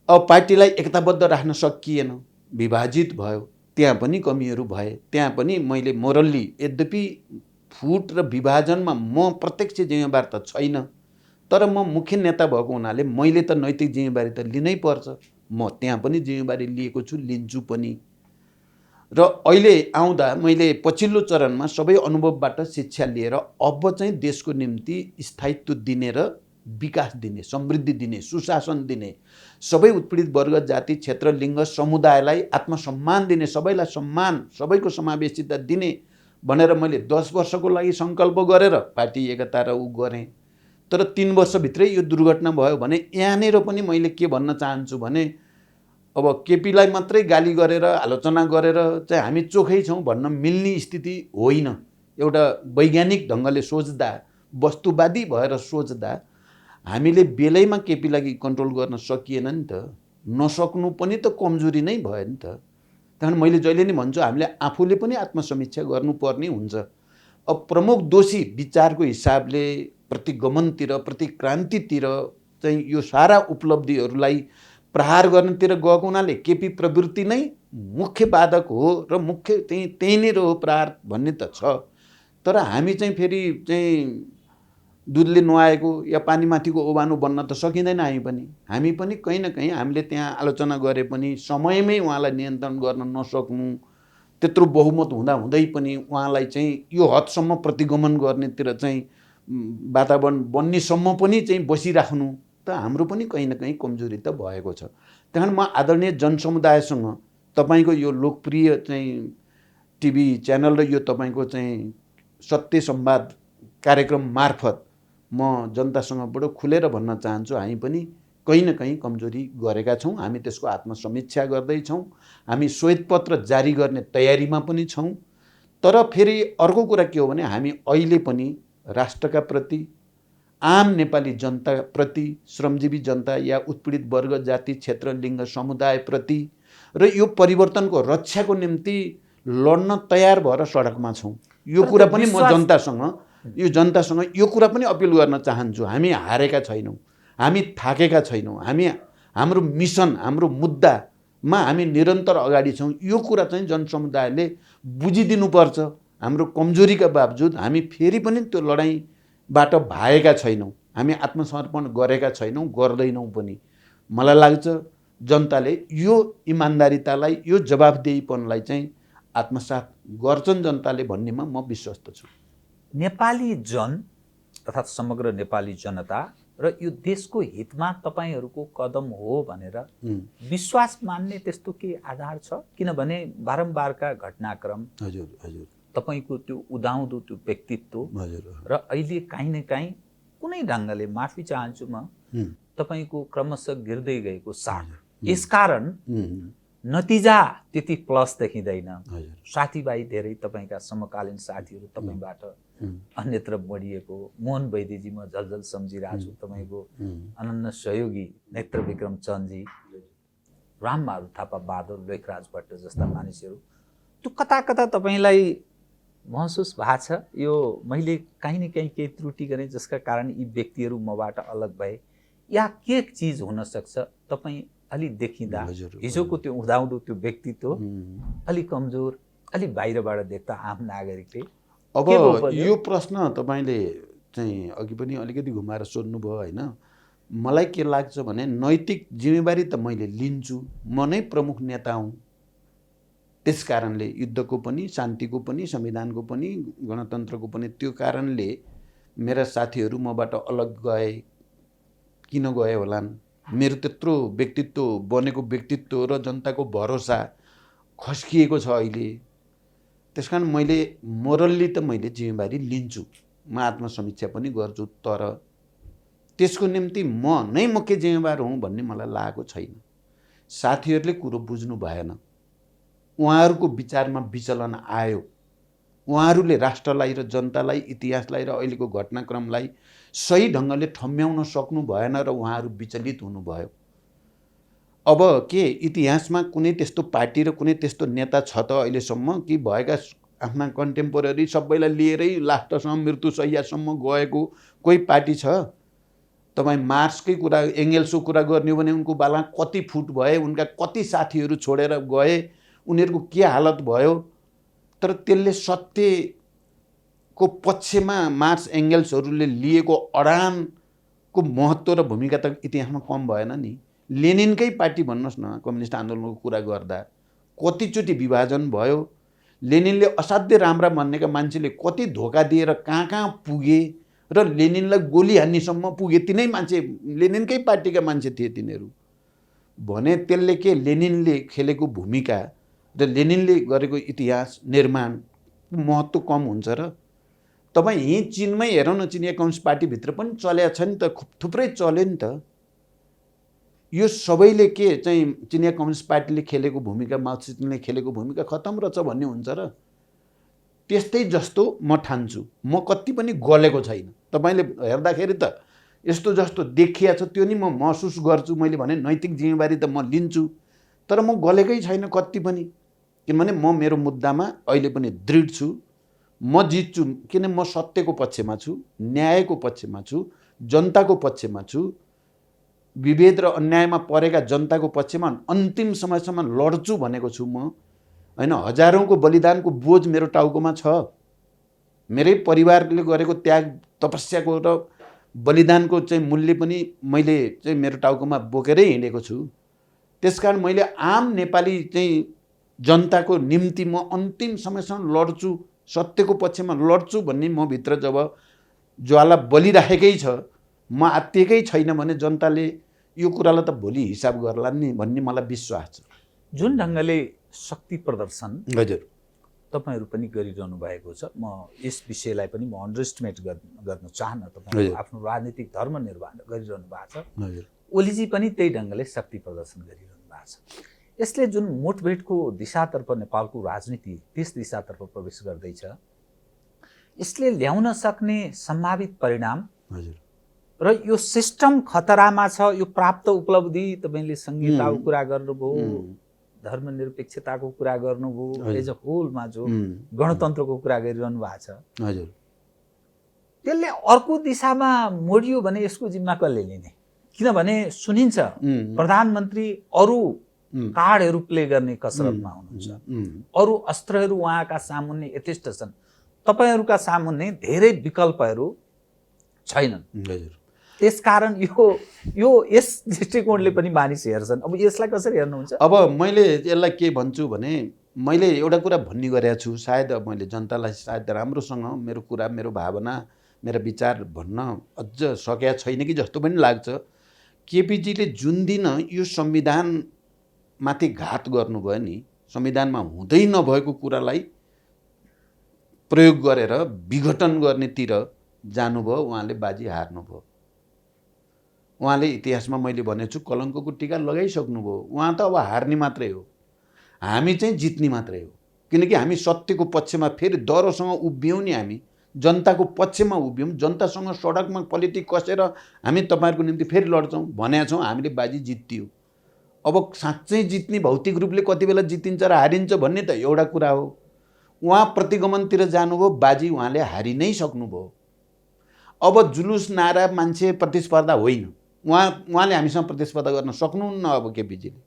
B: अब पार्टीलाई एकताबद्ध राख्न सकिएन, विभाजित भयो, त्यहाँ पनि कमीहरू भए। त्यहाँ पनि मैले मोरल्ली, यद्यपि फुट र विभाजनमा म प्रत्यक्ष जिम्मेवार त छैन, तर म मुख्य नेता भएको हुनाले मैले त नैतिक जिम्मेवारी त लिनै पर्छ। म त्यहाँ पनि जिम्मेवारी लिएको छु, लिन्छु पनि। र अहिले आउँदा मैले पछिल्लो चरणमा सबै अनुभवबाट शिक्षा लिएर अब चाहिँ देशको निम्ति स्थायित्व दिने र विकास दिने, समृद्धि दिने, सुशासन दिने, सबै उत्पीडित वर्ग, जाति, क्षेत्र, लिङ्ग, समुदायलाई आत्मसम्मान दिने, सबैलाई सम्मान, सबैको समावेशिता दिने भनेर मैले 10 वर्षको लागि सङ्कल्प गरेर पार्टी एकता र ऊ गरेँ। तर 3 वर्षभित्रै यो दुर्घटना भयो भने यहाँनिर पनि मैले के भन्न चाहन्छु भने अब केपीलाई मात्रै गाली गरेर आलोचना गरेर चाहिँ हामी चोखै छौँ भन्न मिल्ने स्थिति होइन। एउटा वैज्ञानिक ढङ्गले सोच्दा, वस्तुवादी भएर सोच्दा हामीले बेलैमा केपीलाई कन्ट्रोल गर्न सकिएन नि त। नसक्नु पनि त कमजोरी नै भयो नि त। त्यहाँदेखि मैले जहिले नि भन्छु हामीले आफूले पनि आत्मसमीक्षा गर्नुपर्ने हुन्छ। अब प्रमुख दोषी विचारको हिसाबले प्रतिगमनतिर, प्रतिक्रान्तितिर चाहिँ यो सारा उपलब्धिहरूलाई प्रहार गर्नतिर गएको हुनाले केपी प्रवृत्ति नै मुख्य बाधक हो र मुख्य त्यही नै हो प्रहार भन्ने त छ। तर हामी चाहिँ फेरि चाहिँ दुधले नुहाएको या पानीमाथिको ओभानो बन्न त सकिँदैन। हामी पनि कहीँ न कहीँ हामीले त्यहाँ आलोचना गरे पनि समयमै उहाँलाई नियन्त्रण गर्न नसक्नु, त्यत्रो बहुमत हुँदै पनि उहाँलाई चाहिँ यो हदसम्म प्रतिगमन गर्नेतिर चाहिँ वातावरण बन्नेसम्म पनि चाहिँ बसिराख्नु त हाम्रो पनि कहीँ न कहीँ कमजोरी त भएको छ। त्यहाँदेखि म आदरणीय जनसमुदायसँग तपाईँको यो लोकप्रिय चाहिँ टिभी च्यानल र यो तपाईँको चाहिँ सत्य संवाद कार्यक्रम मार्फत म जनतासँग बडो खुलेर भन्न चाहन्छु, हामी पनि कहीँ न कहीँ कमजोरी गरेका छौँ। हामी त्यसको आत्मसमीक्षा गर्दैछौँ। हामी श्वेतपत्र जारी गर्ने तयारीमा पनि छौँ। तर फेरि अर्को कुरा के हो भने हामी अहिले पनि राष्ट्रका प्रति, आम नेपाली जनताप्रति, श्रमजीवी जनता या उत्पीडित वर्ग, जाति, क्षेत्र, लिङ्ग, समुदायप्रति र यो परिवर्तनको रक्षाको निम्ति लड्न तयार भएर सडकमा छौँ। यो कुरा पनि म जनतासँग यो कुरा पनि अपिल गर्न चाहन्छु। हामी हारेका छैनौँ, हामी थाकेका छैनौँ, हाम्रो मिसन, हाम्रो मुद्दामा हामी निरन्तर अगाडि छौँ। यो कुरा चाहिँ जनसमुदायले बुझिदिनुपर्छ। हाम्रो कमजोरीका बावजुद हामी फेरि पनि त्यो लडाइँबाट भागेका छैनौँ, हामी आत्मसमर्पण गरेका छैनौँ, गर्दैनौँ पनि। मलाई लाग्छ जनताले यो इमान्दारितालाई, यो जवाफदेहीपनलाई चाहिँ आत्मसात गर्छन् जनताले भन्नेमा म विश्वस्त छु।
A: नेपाली जन अर्थात् समग्र नेपाली जनता र यो देशको हितमा तपाईँहरूको कदम हो भनेर विश्वास मान्ने त्यस्तो के आधार छ? किनभने बारम्बारका घटनाक्रम,
B: हजुर
A: तपाईँको त्यो उदाउँदो त्यो व्यक्तित्व र अहिले काहीँ न काहीँ कुनै ढङ्गले, माफी चाहन्छु म, तपाईँको क्रमशः गिर्दै गएको साथ, यसकारण नतिजा त्यति प्लस देखिँदैन। साथीभाइ धेरै, तपाईँका समकालीन साथीहरू तपाईँबाट अन्यत्र बढिएको, मोहन वैद्यजी म झलझल सम्झिरहेको छु, तपाईँको अनन्य सहयोगी नेत्र विक्रम चन्दजी, रामबहादुर थापा, बहादुर लेखराज भट्ट जस्ता मानिसहरू, त्यो कता कता तपाईँलाई महसुस भएको छ यो मैले काहीँ न काहीँ केही त्रुटि गरेँ जसका कारण यी व्यक्तिहरू मबाट अलग भए, या के चिज हुनसक्छ? तपाईँ अलि देखिँदा हिजोको त्यो उदाउँदो त्यो व्यक्तित्व अलि कमजोर, अलि बाहिरबाट देख्दा आम नागरिकले
B: अब यो प्रश्न तपाईँले चाहिँ अघि पनि अलिकति घुमाएर सोध्नुभयो होइन। मलाई के लाग्छ भने नैतिक जिम्मेवारी त मैले लिन्छु, म नै प्रमुख नेता हुँ। त्यस कारणले युद्धको पनि, शान्तिको पनि, संविधानको पनि, गणतन्त्रको पनि, त्यो कारणले मेरा साथीहरू मबाट अलग गए, किन गए होलान्? मेरो त्यत्रो व्यक्तित्व, बनेको व्यक्तित्व र जनताको भरोसा खस्किएको छ अहिले। त्यस कारण मैले मोरल्ली त मैले जिम्मेवारी लिन्छु, म आत्मसमीक्षा पनि गर्छु, तर त्यसको निम्ति म नै मुख्य जिम्मेवार हुँ भन्ने मलाई लागेको छैन। साथीहरूले कुरो बुझ्नु भएन, उहाँहरूको विचारमा विचलन आयो। उहाँहरूले राष्ट्रलाई र जनतालाई, इतिहासलाई र अहिलेको घटनाक्रमलाई सही ढङ्गले ठम्ब्याउन सक्नु भएन र उहाँहरू विचलित हुनुभयो। अब के इतिहासमा कुनै त्यस्तो पार्टी र कुनै त्यस्तो नेता छ त अहिलेसम्म कि भएका आफ्ना कन्टेम्पोरेरी सबैलाई लिएरै लास्टसम्म मृत्युशय्यासम्म गएको कोही पार्टी छ? तपाईँ मार्क्सकै कुरा, एङ्गेल्सको कुरा गर्ने हो भने उनको बाला कति फुट भए, उनका कति साथीहरू छोडेर गए, उनीहरूको के हालत भयो। तर त्यसले सत्यको पक्षमा मार्क्स एङ्गेल्सहरूले लिएको अडानको महत्त्व र भूमिका त इतिहासमा कम भएन नि। लेनिनकै पार्टी भन्नुहोस् न, कम्युनिस्ट आन्दोलनको कुरा गर्दा कतिचोटि विभाजन भयो, लेनिनले असाध्यै राम्रा भन्नेका मान्छेले कति धोका दिएर कहाँ कहाँ पुगे र लेनिनलाई गोली हान्नेसम्म पुगे। तिनै मान्छे लेनिनकै पार्टीका मान्छे थिए तिनीहरू भने। त्यसले के लेनिनले खेलेको भूमिका र लेनिनले गरेको इतिहास निर्माण महत्त्व कम हुन्छ र? तपाईँ यहीँ चिनमै हेरौँ न, चिनिया कम्युनिस्ट पार्टीभित्र पनि चलेको छ नि त, थुप्रै चल्यो नि त। यो सबैले के चाहिँ चिनिया कम्युनिस्ट पार्टीले खेलेको भूमिका, माओत्सेतुङले खेलेको भूमिका खतम रहेछ भन्ने हुन्छ र? त्यस्तै जस्तो म ठान्छु। म कति पनि गलेको छैन। तपाईँले हेर्दाखेरि त यस्तो जस्तो देखिया छ त्यो नि म महसुस गर्छु। मैले भने नैतिक जिम्मेवारी त म लिन्छु, तर म गलेकै छैन कति पनि। किनभने म मेरो मुद्दामा अहिले पनि दृढ छु। म जित्छु किन म सत्यको पक्षमा छु, न्यायको पक्षमा छु, जनताको पक्षमा छु। विभेद र अन्यायमा परेका जनताको पक्षमा अन्तिम समयसम्म लड्छु भनेको छु म, होइन? हजारौँको बलिदानको बोझ मेरो टाउकोमा छ। मेरै परिवारले गरेको त्याग, तपस्याको र बलिदानको चाहिँ मूल्य पनि मैले चाहिँ मेरो टाउकोमा बोकेरै हिँडेको छु। त्यसकारण मैले आम नेपाली चाहिँ जनताको निम्ति म अन्तिम समयसम्म लड्छु, सत्यको पक्षमा लड्छु भन्ने म भित्र जब ज्वाला बलिराखेकै छ, म आत्तिएकै छैन भने जनताले यो कुरालाई त भोलि हिसाब गर्ला नि भन्ने मलाई विश्वास छ।
A: जुन ढङ्गले शक्ति प्रदर्शन
B: हजुर
A: तपाईँहरू पनि गरिरहनु भएको छ, म यस विषयलाई पनि म अन्डरएस्टिमेट गर्न चाहन्न। तपाईँहरू आफ्नो राजनीतिक धर्म निर्वाह गरिरहनु भएको छ।
B: हजुर
A: ओलीजी पनि त्यही ढङ्गले शक्ति प्रदर्शन गरिरहनु भएको छ। यसले जुन मुठभेडको दिशातर्फ नेपालको राजनीति त्यस दिशातर्फ प्रवेश गर्दैछ, यसले ल्याउन सक्ने सम्भावित परिणाम
B: हजुर
A: र यो सिस्टम खतरामा छ। यो प्राप्त उपलब्धि, तपाईँले संहिताको कुरा गर्नुभयो, धर्मनिरपेक्षताको कुरा गर्नुभयो, एज अ होलमा जो गणतन्त्रको कुरा गरिरहनु भएको छ,
B: हजुर
A: त्यसले अर्को दिशामा मोडियो भने यसको जिम्मा कसले लिने? किनभने सुनिन्छ प्रधानमन्त्री अरू कार्डहरू प्ले गर्ने कसरतमा हुनुहुन्छ, अरू अस्त्रहरू उहाँका सामुन्ने यथेष्ट छन्, तपाईँहरूका सामुन्ने धेरै विकल्पहरू छैनन्। त्यसकारण यो यस दृष्टिकोणले पनि मानिस हेर्छन्। अब यसलाई कसरी हेर्नुहुन्छ?
B: अब मैले यसलाई के भन्छु भने, मैले एउटा कुरा भन्ने गरेको छु, सायद मैले जनतालाई सायद राम्रोसँग मेरो कुरा, मेरो भावना, मेरो विचार भन्न अझ सकेका छैन कि जस्तो पनि लाग्छ। केपीजीले जुन दिन यो संविधानमाथि घात गर्नुभयो नि, संविधानमा हुँदै नभएको कुरालाई प्रयोग गरेर विघटन गर्नेतिर जानुभयो, उहाँले बाजी हार्नुभयो। उहाँले इतिहासमा मैले भनेको छु कलङ्कको टीका लगाइसक्नुभयो। उहाँ त अब हार्ने मात्रै हो, हामी चाहिँ जित्ने मात्रै हो। किनकि हामी सत्यको पक्षमा फेरि डरोसँग उभियौँ नि, हामी जनताको पक्षमा उभियौँ, जनतासँग सडकमा पोलिटिक कसेर हामी तपाईँहरूको निम्ति फेरि लड्छौँ भनेका छौँ, हामीले बाजी जित्यो। अब साँच्चै जित्ने भौतिक रूपले कति बेला जितिन्छ र हारिन्छ भन्ने त एउटा कुरा हो। उहाँ प्रतिगमनतिर जानुभयो, बाजी उहाँले हारि नै सक्नुभयो। अब जुलुस, नारा, मान्छे प्रतिस्पर्धा होइन, उहाँले हामीसँग प्रतिस्पर्धा गर्न सक्नुहुन्न। अब केपीजीले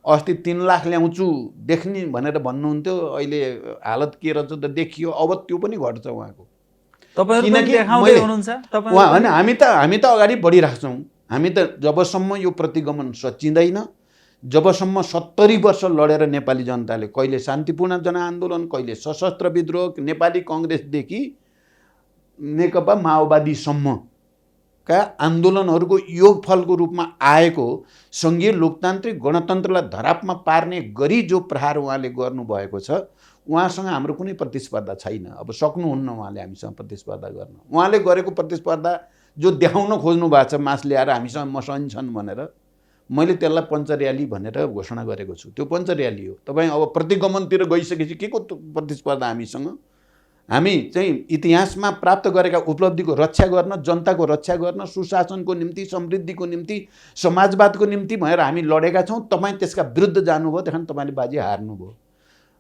B: अस्ति 3 लाख ल्याउँछु देख्ने भनेर भन्नुहुन्थ्यो, अहिले हालत के रहेछ त देखियो। अब त्यो पनि घट्छ उहाँको। होइन, हामी त अगाडि बढिरहेछौँ। हामी त जबसम्म यो प्रतिगमन सचिँदैन, जबसम्म 70 वर्ष लडेर नेपाली जनताले कहिले शान्तिपूर्ण जनआन्दोलन, कहिले सशस्त्र विद्रोह, नेपाली कङ्ग्रेसदेखि नेकपा माओवादीसम्मका आन्दोलनहरूको योगफलको रूपमा आएको सङ्घीय लोकतान्त्रिक गणतन्त्रलाई धरापमा पार्ने गरी जो प्रहार उहाँले गर्नुभएको छ, उहाँसँग हाम्रो कुनै प्रतिस्पर्धा छैन। अब सक्नुहुन्न उहाँले हामीसँग प्रतिस्पर्धा गर्न। उहाँले गरेको प्रतिस्पर्धा जो देखाउन खोज्नु भएको छ मास ल्याएर हामीसँग मसँग छन् भनेर, मैले त्यसलाई पञ्चर्याली भनेर घोषणा गरेको छु। त्यो पञ्चर्याली हो। तपाईँ अब प्रतिगमनतिर गइसकेपछि के को प्रतिस्पर्धा हामीसँग? हामी चाहिँ इतिहासमा प्राप्त गरेका उपलब्धिको रक्षा गर्न, जनताको रक्षा गर्न, सुशासनको निम्ति, समृद्धिको निम्ति, समाजवादको निम्ति भनेर हामी लडेका छौँ। तपाईँ त्यसका विरुद्ध जानुभयो, त्यहाँ तपाईँले बाजी हार्नुभयो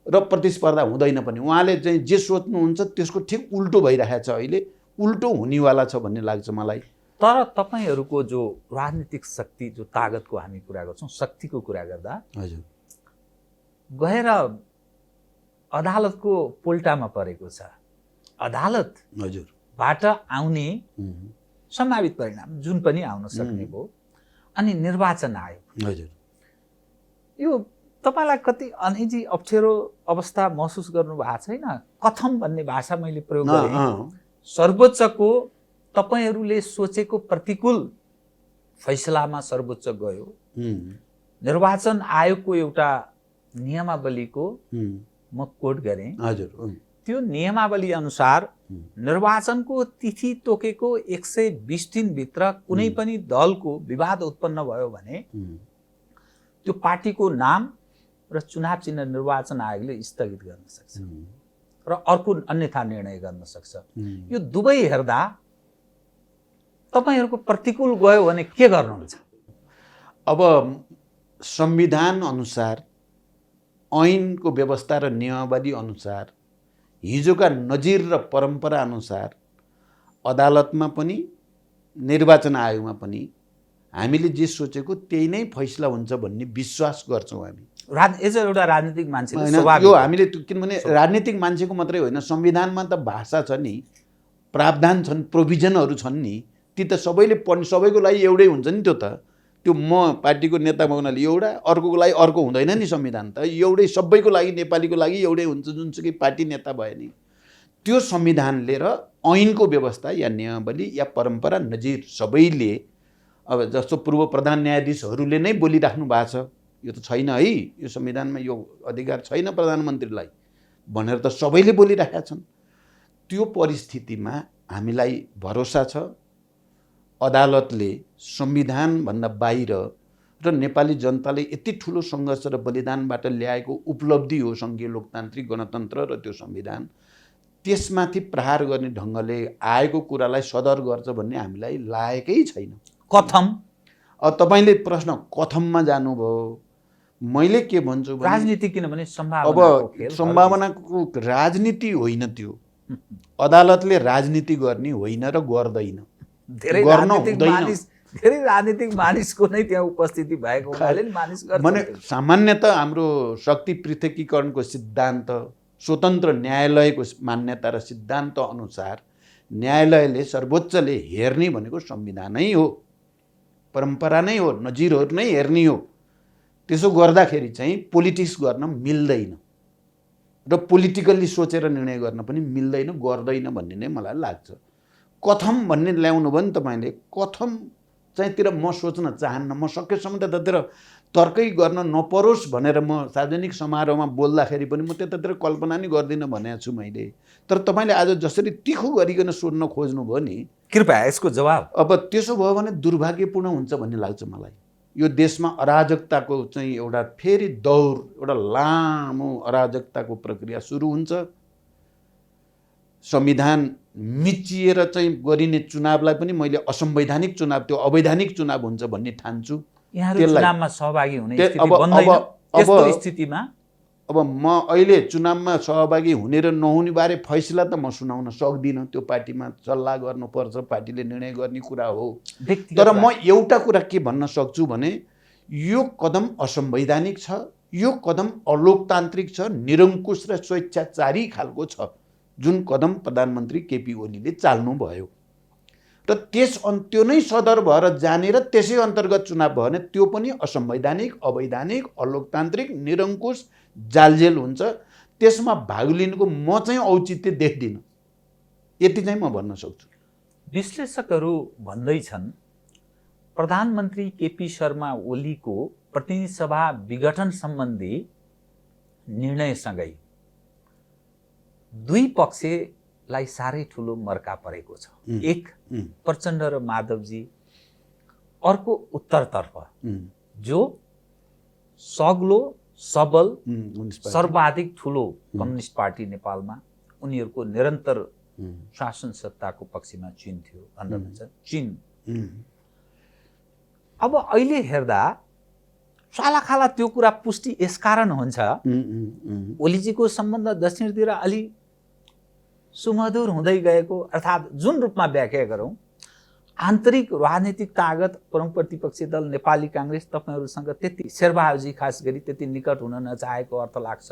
B: र प्रतिस्पर्धा हुँदैन पनि। उहाँले चाहिँ जे सोच्नुहुन्छ त्यसको ठिक उल्टो भइरहेको छ, अहिले उल्टो हुनेवाला छ भन्ने लाग्छ मलाई।
A: तर तपाईँहरूको जो राजनीतिक शक्ति, जो तागतको हामी कुरा गर्छौँ, शक्तिको कुरा गर्दा
B: हजुर
A: गएर अदालतको पोल्टामा परेको छ। अदालतबाट आउने सम्भावित परिणाम जुन पनि आउन सक्ने भयो, अनि निर्वाचन आयोग,
B: हजुर
A: यो तपाईँलाई कति अनिजी अप्ठ्यारो अवस्था महसुस गर्नु भएको छैन? कथम भन्ने भाषा मैले प्रयोग गरेँ। सर्वोच्चको तपाईँहरूले सोचेको प्रतिकूल फैसलामा सर्वोच्च गयो। निर्वाचन आयोगको एउटा नियमावलीको म कोट गरेँ।
B: हजुर
A: त्यो नियमावली अनुसार निर्वाचनको तिथि तोकेको 120 दिनभित्र कुनै पनि दलको विवाद उत्पन्न भयो भने त्यो पार्टीको नाम र चुनाव चिन्ह निर्वाचन आयोगले स्थगित गर्न सक्छ र अर्को अन्यथा निर्णय गर्न सक्छ। यो दुवै हेर्दा तपाईहरूको प्रतिकूल गयो भने के गर्नुहुन्छ?
B: अब संविधान अनुसार, ऐनको व्यवस्था र नियमावली अनुसार, हिजोका नजिर र परम्परा अनुसार अदालतमा पनि निर्वाचन आयोगमा पनि हामीले जे सोचेको त्यही नै फैसला हुन्छ भन्ने विश्वास गर्छौँ हामी।
A: एज एउटा राजनीतिक मान्छेले
B: यो हामीले किनभने राजनीतिक मान्छेको मात्रै होइन, संविधानमा त भाषा छ नि, प्रावधान छन्, प्रोभिजनहरू छन् नि, ती त सबैले पढ्ने, सबैको लागि एउटै हुन्छ नि। त्यो म पार्टीको नेता हुनाले एउटा, अर्कोको लागि अर्को हुँदैन नि। संविधान त एउटै, सबैको लागि, नेपालीको लागि एउटै हुन्छ, जुनसुकै पार्टी नेता भयो नि। त्यो संविधानले र ऐनको व्यवस्था या नियमावली या परम्परा नजिर सबैले, अब जस्तो पूर्व प्रधान न्यायाधीशहरूले नै बोलिराख्नु भएको छ, यो त छैन है, यो संविधानमा यो अधिकार छैन प्रधानमन्त्रीलाई भनेर त सबैले बोलिरहेका छन्। त्यो परिस्थितिमा हामीलाई भरोसा छ अदालतले संविधानभन्दा बाहिर र नेपाली जनताले यति ठुलो सङ्घर्ष र बलिदानबाट ल्याएको उपलब्धि हो सङ्घीय लोकतान्त्रिक गणतन्त्र र त्यो संविधान, त्यसमाथि प्रहार गर्ने ढङ्गले आएको कुरालाई सदर गर्छ भन्ने हामीलाई लागेकै छैन।
A: कथम?
B: अब तपाईँले प्रश्न कथममा जानुभयो। मैले के भन्छु भने
A: राजनीति, किनभने
B: अब सम्भावनाको राजनीति होइन, त्यो अदालतले राजनीति गर्ने होइन र गर्दैन,
A: धेरै राजनीतिक मानिसको नै त्यहाँ उपस्थिति भएको हुनाले मानिस गर्छ।
B: भने सामान्यतः हाम्रो शक्ति पृथकीकरणको सिद्धान्त, स्वतन्त्र न्यायालयको मान्यता र सिद्धान्त अनुसार न्यायालयले, सर्वोच्चले हेर्ने भनेको संविधानै हो, परम्परा नै हो, नजिरहरू नै हेर्ने हो। त्यसो गर्दाखेरि चाहिँ पोलिटिक्स गर्न मिल्दैन र पोलिटिकल्ली सोचेर निर्णय गर्न पनि मिल्दैन, गर्दैन भन्ने नै मलाई लाग्छ। कथम भन्ने ल्याउनु भयो नि तपाईँले, कथम चाहिँ तिर म सोच्न चाहन्न। म सकेसम्म त्यतातिर तर्कै गर्न नपरोस् भनेर म सार्वजनिक समारोहमा बोल्दाखेरि पनि म त्यतातिर कल्पना नै गर्दिनँ भनेको छु मैले। तर तपाईँले आज जसरी तिखो गरिकन सोध्न खोज्नुभयो नि,
A: कृपया यसको जवाब।
B: अब त्यसो भयो भने दुर्भाग्यपूर्ण हुन्छ भन्ने लाग्छ मलाई। यो देशमा अराजकताको चाहिँ एउटा फेरि दौर, एउटा लामो अराजकताको प्रक्रिया सुरु हुन्छ। संविधान मिचिएर चाहिँ गरिने चुनावलाई पनि मैले असंवैधानिक चुनाव, त्यो अवैधानिक चुनाव हुन्छ भन्ने ठान्छु।
A: यहाँहरु चुनावमा सहभागी हुने स्थिति बन्दैन। त्यस्तो स्थितिमा
B: अब म अहिले चुनावमा सहभागी हुने र नहुने बारे फैसला त म सुनाउन सक्दिनँ। त्यो पार्टीमा सल्लाह गर्नुपर्छ, पार्टीले निर्णय गर्ने कुरा हो। तर म एउटा कुरा के भन्न सक्छु भने यो कदम असंवैधानिक छ, यो कदम अलोकतान्त्रिक छ, निरङ्कुश र स्वेच्छाचारी खालको छ, जुन कदम प्रधानमन्त्री केपी ओलीले चाल्नुभयो। र त्यो नै सदर भएर जाने र त्यसै अन्तर्गत चुनाव भयो भने त्यो पनि असंवैधानिक, अवैधानिक, अलोकतान्त्रिक, निरङ्कुश, जालजेल हुन्छ। त्यसमा भाग लिनुको म चाहिँ औचित्य देख्दिनँ। यति चाहिँ म भन्न सक्छु।
A: विश्लेषकहरू भन्दैछन् प्रधानमन्त्री केपी शर्मा ओलीको प्रतिनिधि सभा विघटन सम्बन्धी निर्णयसँगै दुई पक्षलाई साह्रै ठुलो मर्का परेको छ। एक प्रचण्ड र माधवजी, अर्को उत्तरतर्फ जो सग्लो सबल सर्वाधिक ठुलो कम्युनिस्ट पार्टी नेपालमा, उनीहरूको निरन्तर शासन सत्ताको पक्षमा चिन थियो भनेर भन्छ चिन। अब अहिले हेर्दा सालाखाला त्यो कुरा पुष्टि यसकारण हुन्छ ओलीजीको सम्बन्ध दक्षिणतिर अलि सुमधुर हुँदै गएको, अर्थात् जुन रूपमा व्याख्या गरौँ आन्तरिक राजनीतिक तागत प्रमुख प्रतिपक्षी दल नेपाली काङ्ग्रेस तपाईँहरूसँग त्यति, शेरबहादुरजी खास गरी त्यति निकट हुन नचाहेको अर्थ लाग्छ।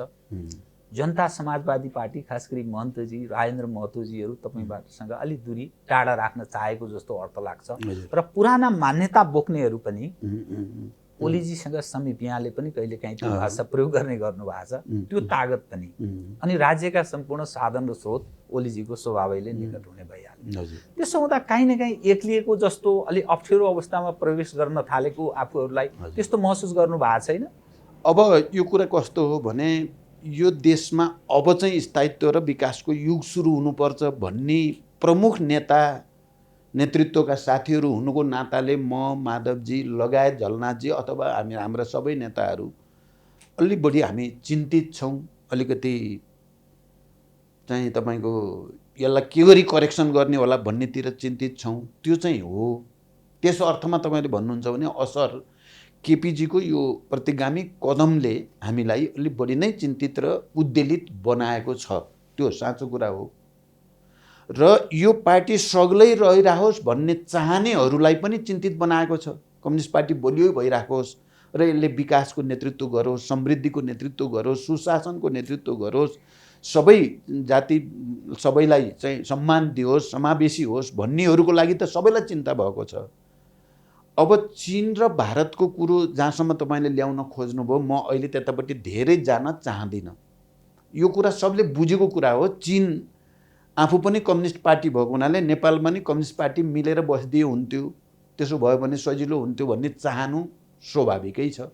A: जनता समाजवादी पार्टी खास गरी महन्तजी राजेन्द्र महतोजीहरू तपाईँहरूसँग अलि दूरी टाढा राख्न चाहेको जस्तो अर्थ लाग्छ। र पुराना मान्यता बोक्नेहरू पनि ओलीजीसँग समीप, यहाँले पनि कहिलेकाहीँ त्यो भाषा प्रयोग गर्ने गर्नुभएको छ, त्यो तागत पनि, अनि राज्यका सम्पूर्ण साधन र स्रोत ओलीजीको स्वभावैले निकट हुने भइहाल्यो। त्यसो हुँदा काहीँ न काहीँ एक्लिएको जस्तो अलि अप्ठ्यारो अवस्थामा प्रवेश गर्न थालेको आफूहरूलाई त्यस्तो महसुस गर्नु भएको छैन?
B: अब यो कुरा कस्तो हो भने यो देशमा अब चाहिँ स्थायित्व र विकासको युग सुरु हुनुपर्छ भन्ने प्रमुख नेता नेतृत्वका साथीहरू हुनुको नाताले म, माधवजी लगायत झलनाथजी अथवा हाम्रा सबै नेताहरू अलि बढी हामी चिन्तित छौँ। अलिकति चाहिँ तपाईँको यसलाई के गरी करेक्सन गर्ने होला भन्नेतिर चिन्तित छौँ। त्यो चाहिँ हो। त्यस अर्थमा तपाईँले भन्नुहुन्छ भने असर केपीजीको यो प्रतिगामी कदमले हामीलाई अलिक बढी नै चिन्तित र उद्वेलित बनाएको छ, त्यो साँचो कुरा हो। र यो पार्टी सग्लै रहिरहोस् भन्ने चाहनेहरूलाई पनि चिन्तित बनाएको छ। कम्युनिस्ट पार्टी बलियो भइराखोस् र यसले विकासको नेतृत्व गरोस्, समृद्धिको नेतृत्व गरोस्, सुशासनको नेतृत्व गरोस्, सबै जाति सबैलाई चाहिँ सम्मान दियोस्, समावेशी होस् भन्नेहरूको लागि त सबैलाई चिन्ता भएको छ। अब चीन र भारतको कुरो जहाँसम्म तपाईँले ल्याउन खोज्नुभयो, म अहिले त्यतापट्टि धेरै जान चाहदिनँ। यो कुरा सबले बुझेको कुरा हो। चीन आफू पनि कम्युनिस्ट पार्टी भएको हुनाले नेपाल पनि कम्युनिस्ट पार्टी मिलेर बसिदिए हुन्थ्यो, त्यसो भयो भने सजिलो हुन्थ्यो भन्ने चाहनु स्वाभाविकै छ।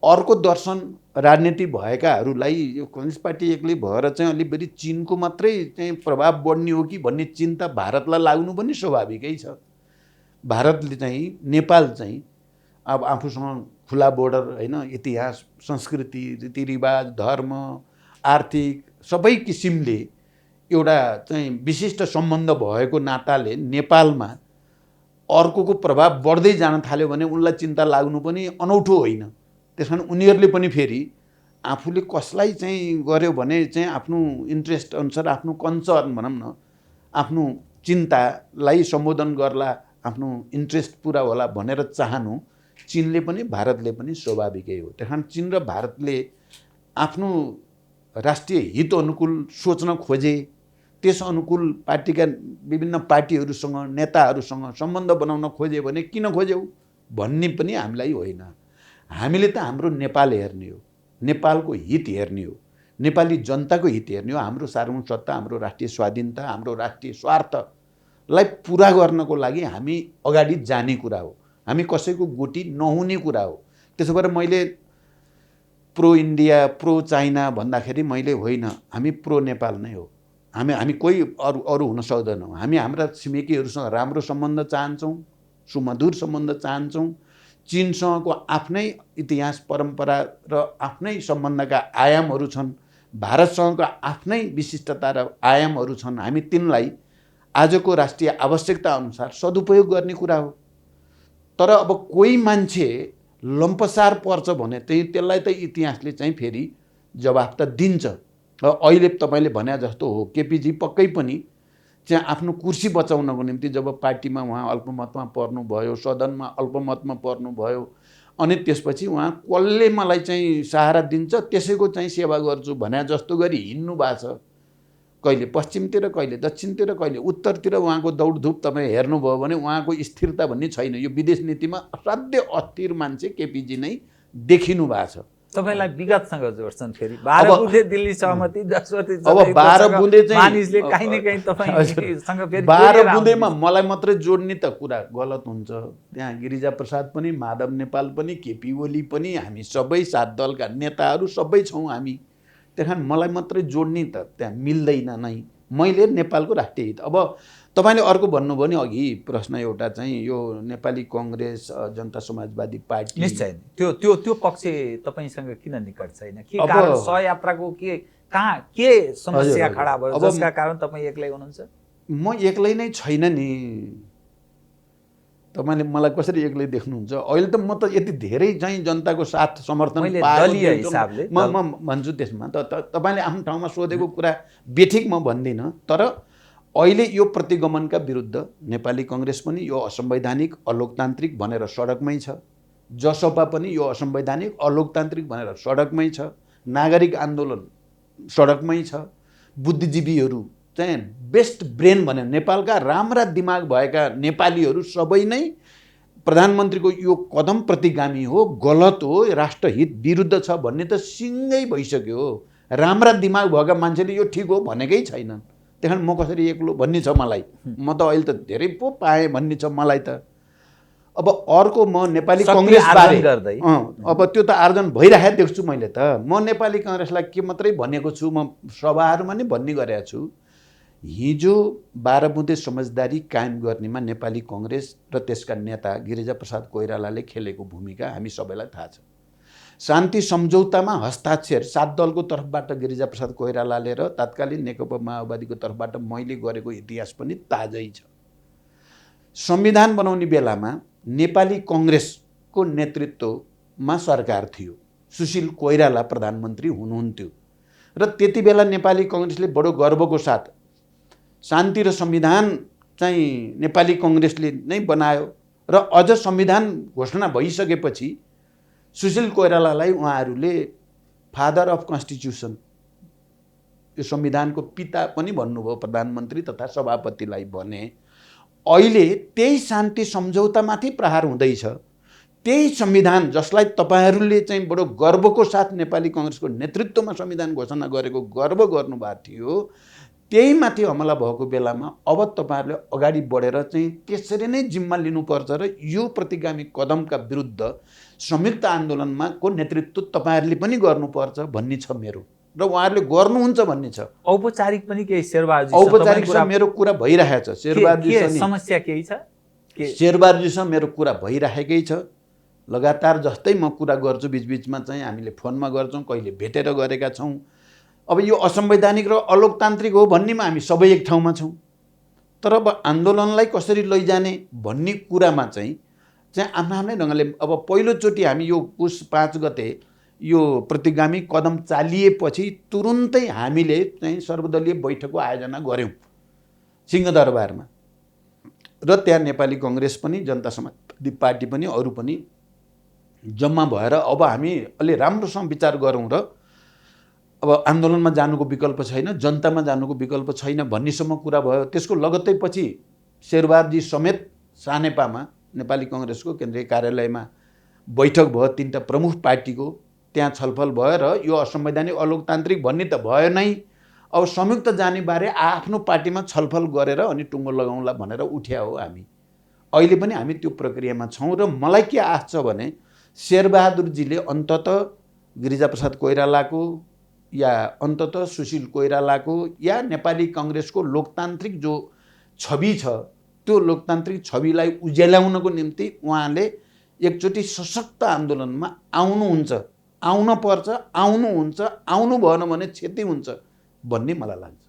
B: अर्को दर्शन राजनीति भएकाहरूलाई यो कम्युनिस्ट पार्टी एक्लै भएर चाहिँ अलि बढी चीनको मात्रै चाहिँ प्रभाव बढ्ने हो कि भन्ने चिन्ता भारतलाई लाग्नु पनि स्वाभाविकै छ। भारतले चाहिँ नेपाल चाहिँ अब आफूसँग खुला बोर्डर होइन, इतिहास, संस्कृति, रीतिरिवाज, धर्म, आर्थिक सबै किसिमले एउटा चाहिँ विशिष्ट सम्बन्ध भएको नाताले नेपालमा अर्कोको प्रभाव बढ्दै जान थाल्यो भने उनलाई चिन्ता लाग्नु पनि अनौठो होइन। त्यस कारण उनीहरूले पनि फेरि आफूले कसलाई चाहिँ गर्यो भने चाहिँ आफ्नो इन्ट्रेस्ट अनुसार, आफ्नो कन्सर्न भनौँ न, आफ्नो चिन्तालाई सम्बोधन गर्ला, आफ्नो इन्ट्रेस्ट पुरा होला भनेर चाहनु चीनले पनि भारतले पनि स्वाभाविकै हो। त्यस कारण चीन र भारतले आफ्नो राष्ट्रिय हित अनुकूल सोच्न खोजे, त्यस अनुकूल पार्टीका विभिन्न पार्टीहरूसँग नेताहरूसँग सम्बन्ध बनाउन खोजे भने किन खोज्यौ भन्ने पनि हामीलाई होइन। हामीले त हाम्रो नेपाल हेर्ने हो, नेपालको हित हेर्ने हो, नेपाली जनताको हित हेर्ने हो। हाम्रो सार्वभौमसत्ता, हाम्रो राष्ट्रिय स्वाधीनता, हाम्रो राष्ट्रिय स्वार्थलाई पुरा गर्नको लागि हामी अगाडि जाने कुरा हो। हामी कसैको गोटी नहुने कुरा हो। त्यसो भएर मैले प्रो इन्डिया, प्रो चाइना भन्दाखेरि मैले होइन, हामी प्रो नेपाल नै हो। हामी कोही अरू हुन सक्दैनौँ। हामी हाम्रा छिमेकीहरूसँग राम्रो सम्बन्ध चाहन्छौँ, सुमधुर सम्बन्ध चाहन्छौँ। चीनसँगको आफ्नै इतिहास, परम्परा र आफ्नै सम्बन्धका आयामहरू छन्। भारतसँगका आफ्नै विशिष्टता र आयामहरू छन्। हामी तिनलाई आजको राष्ट्रिय आवश्यकता अनुसार सदुपयोग गर्ने कुरा हो। तर अब कोही मान्छे लम्पसार पर्छ भने त्यसलाई त इतिहासले चाहिँ फेरि जवाफ त दिन्छ। अहिले तपाईँले भने जस्तो हो, केपीजी पक्कै पनि चाहिँ आफ्नो कुर्सी बचाउनको निम्ति जब पार्टीमा उहाँ अल्पमतमा पर्नुभयो, सदनमा अल्पमतमा पर्नुभयो, अनि त्यसपछि उहाँ कसले मलाई चाहिँ सहारा दिन्छ त्यसैको चाहिँ सेवा गर्छु भने जस्तो गरी हिँड्नु भएको छ। कहिले पश्चिमतिर, कहिले दक्षिणतिर, कहिले उत्तरतिर उहाँको दौडधुप तपाईँ हेर्नुभयो भने उहाँको स्थिरता भन्ने छैन। यो विदेश नीतिमा असाध्य अस्थिर मान्छे केपीजी नै देखिनु भएको छ।
A: तपाईलाई विगतसँग जोड्छन् फेरि 12 बुँदे दिल्ली सहमति, 10 वर्ष
B: अब 12 बुँदे चाहिँ
A: मानिसले कहीँ न कहीँ तपाईसँग फेरि
B: 12 बुँदेमा मलाई मात्रै जोड्ने त कुरा गलत हुन्छ। त्यहाँ गिरिजा प्रसाद पनि, माधव नेपाल पनि, केपी ओली पनि, हामी सबै 7 दलका नेताहरू सबै छौँ हामी। त्यहाँ मलाई मात्रै जोड्ने त त्यहाँ मिल्दैन नै। मैले नेपालको राष्ट्रिय हित। अब तपाईँले अर्को भन्नुभयो नि अघि प्रश्न एउटा चाहिँ यो नेपाली कङ्ग्रेस, जनता समाजवादी पार्टी,
A: निश्चय त्यो पक्ष तपाईँसँग किन निकट छैन? के कारण सहयात्राको के कहाँ के समस्या
B: हजुर।
A: खडा भयो
B: अब
A: जसका कारण तपाईँ एक्लै हुनुहुन्छ?
B: म एक्लै नै छैन नि। तपाईँले मलाई कसरी एक्लै देख्नुहुन्छ? अहिले त म त यति धेरै चाहिँ जनताको साथ समर्थन
A: मैले
B: पाएको
A: दलीय
B: देख्छु।
A: हिसाबले
B: म भन्छु त्यसमा तपाईँले आफ्नो ठाउँमा सोधेको कुरा बेठिक म भन्दिनँ, तर अहिले यो प्रतिगमनका विरुद्ध नेपाली कङ्ग्रेस पनि यो असंवैधानिक अलोकतान्त्रिक भनेर सडकमै छ, जसपा पनि यो असंवैधानिक अलोकतान्त्रिक भनेर सडकमै छ, नागरिक आन्दोलन सडकमै छ, बुद्धिजीवीहरू चाहिँ बेस्ट ब्रेन भने नेपालका राम्रा दिमाग भएका नेपालीहरू सबै नै प्रधानमन्त्रीको यो कदम प्रतिगामी हो, गलत हो, राष्ट्रहित विरुद्ध छ भन्ने त सिङ्गै भइसक्यो। राम्रा दिमाग भएका मान्छेले यो ठिक हो भनेकै छैनन्। त्यही कारण म कसरी एक्लो भन्ने छ मलाई। म त अहिले त धेरै पो पाएँ भन्ने छ मलाई त। अब अर्को म नेपाली कङ्ग्रेस बारे अब त्यो त आर्जन भइरहेको देख्छु मैले त। म नेपाली कङ्ग्रेसलाई के मात्रै भनेको छु, म सभाहरूमा नै भन्ने गरेको छु। हिजो 12 बुँदे समझदारी कायम गर्नेमा नेपाली कङ्ग्रेस र त्यसका नेता गिरिजाप्रसाद कोइरालाले खेलेको भूमिका हामी सबैलाई थाहा छ। शान्ति सम्झौतामा हस्ताक्षर 7 दलको तर्फबाट गिरिजाप्रसाद कोइरालाले र तत्कालीन नेकपा माओवादीको तर्फबाट मैले गरेको इतिहास पनि ताजै छ। संविधान बनाउने बेलामा नेपाली कङ्ग्रेसको नेतृत्वमा सरकार थियो, सुशील कोइराला प्रधानमन्त्री हुनुहुन्थ्यो र त्यति बेला नेपाली कङ्ग्रेसले बडो गर्वको साथ शान्ति र संविधान चाहिँ नेपाली कङ्ग्रेसले नै बनायो र अझ संविधान घोषणा भइसकेपछि सुशील कोइरालालाई उहाँहरूले फादर अफ कन्स्टिट्युसन, यो संविधानको पिता पनि भन्नुभयो प्रधानमन्त्री तथा सभापतिलाई भने। अहिले त्यही शान्ति सम्झौतामाथि प्रहार हुँदैछ, त्यही संविधान जसलाई तपाईँहरूले चाहिँ बडो गर्वको साथ नेपाली कङ्ग्रेसको नेतृत्वमा संविधान घोषणा गरेको गर्व गर्नुभएको थियो, त्यही माथि हमला भएको बेलामा अब तपाईँहरूले अगाडि बढेर चाहिँ त्यसरी नै जिम्मा लिनुपर्छ र यो प्रतिगामी कदमका विरुद्ध संयुक्त आन्दोलनमा को नेतृत्व तपाईँहरूले पनि गर्नुपर्छ भन्ने छ मेरो, र उहाँहरूले गर्नुहुन्छ भन्ने छ।
A: औपचारिक पनि केही शेरबहादुर
B: औपचारिक मेरो कुरा भइरहेछ। शेरबहादुर
A: समस्या केही छ?
B: शेरबहादुरसँग मेरो कुरा भइरहेकै छ। लगातार जस्तै म कुरा गर्छु, बिचबिचमा चाहिँ हामीले फोनमा गर्छौँ, कहिले भेटेर गरेका छौँ। अब यो असंवैधानिक र अलोकतान्त्रिक हो भन्नेमा हामी सबै एक ठाउँमा छौँ, तर अब आन्दोलनलाई कसरी लैजाने भन्ने कुरामा चाहिँ आफ्नो आफ्नै ढङ्गले अब पहिलोचोटि हामी यो पुस 5 गते यो प्रतिगामी कदम चालिएपछि तुरुन्तै हामीले चाहिँ सर्वदलीय बैठकको आयोजना गऱ्यौँ सिंहदरबारमा, र त्यहाँ नेपाली कङ्ग्रेस पनि, जनता समाजवादी पार्टी पनि, अरू पनि जम्मा भएर अब हामी अलि राम्रोसँग विचार गरौँ र अब आन्दोलनमा जानुको विकल्प छैन, जनतामा जानुको विकल्प छैन भन्नेसम्म कुरा भयो। त्यसको लगत्तै पछि शेरबहादुरजी समेत सानेपामा नेपाली कङ्ग्रेसको केन्द्रीय कार्यालयमा बैठक भयो, 3टा प्रमुख पार्टीको त्यहाँ छलफल भयो र यो असंवैधानिक अलोकतान्त्रिक भन्ने त भयो नै, अब संयुक्त जाने बारे आफ्नो पार्टीमा छलफल गरेर अनि टुङ्गो लगाउँला भनेर उठ्या हो हामी। अहिले पनि हामी त्यो प्रक्रियामा छौँ र मलाई के आश छ भने शेरबहादुरजीले अन्ततः गिरिजाप्रसाद कोइरालाको या अन्ततः सुशील कोइरालाको या नेपाली कङ्ग्रेसको लोकतान्त्रिक जो छवि छ त्यो लोकतान्त्रिक छविलाई उज्याउनको निम्ति उहाँले एकचोटि सशक्त आन्दोलनमा आउनुहुन्छ, आउन पर्छ, आउनुहुन्छ, आउनु भएन भने क्षति हुन्छ भन्ने मलाई लाग्छ।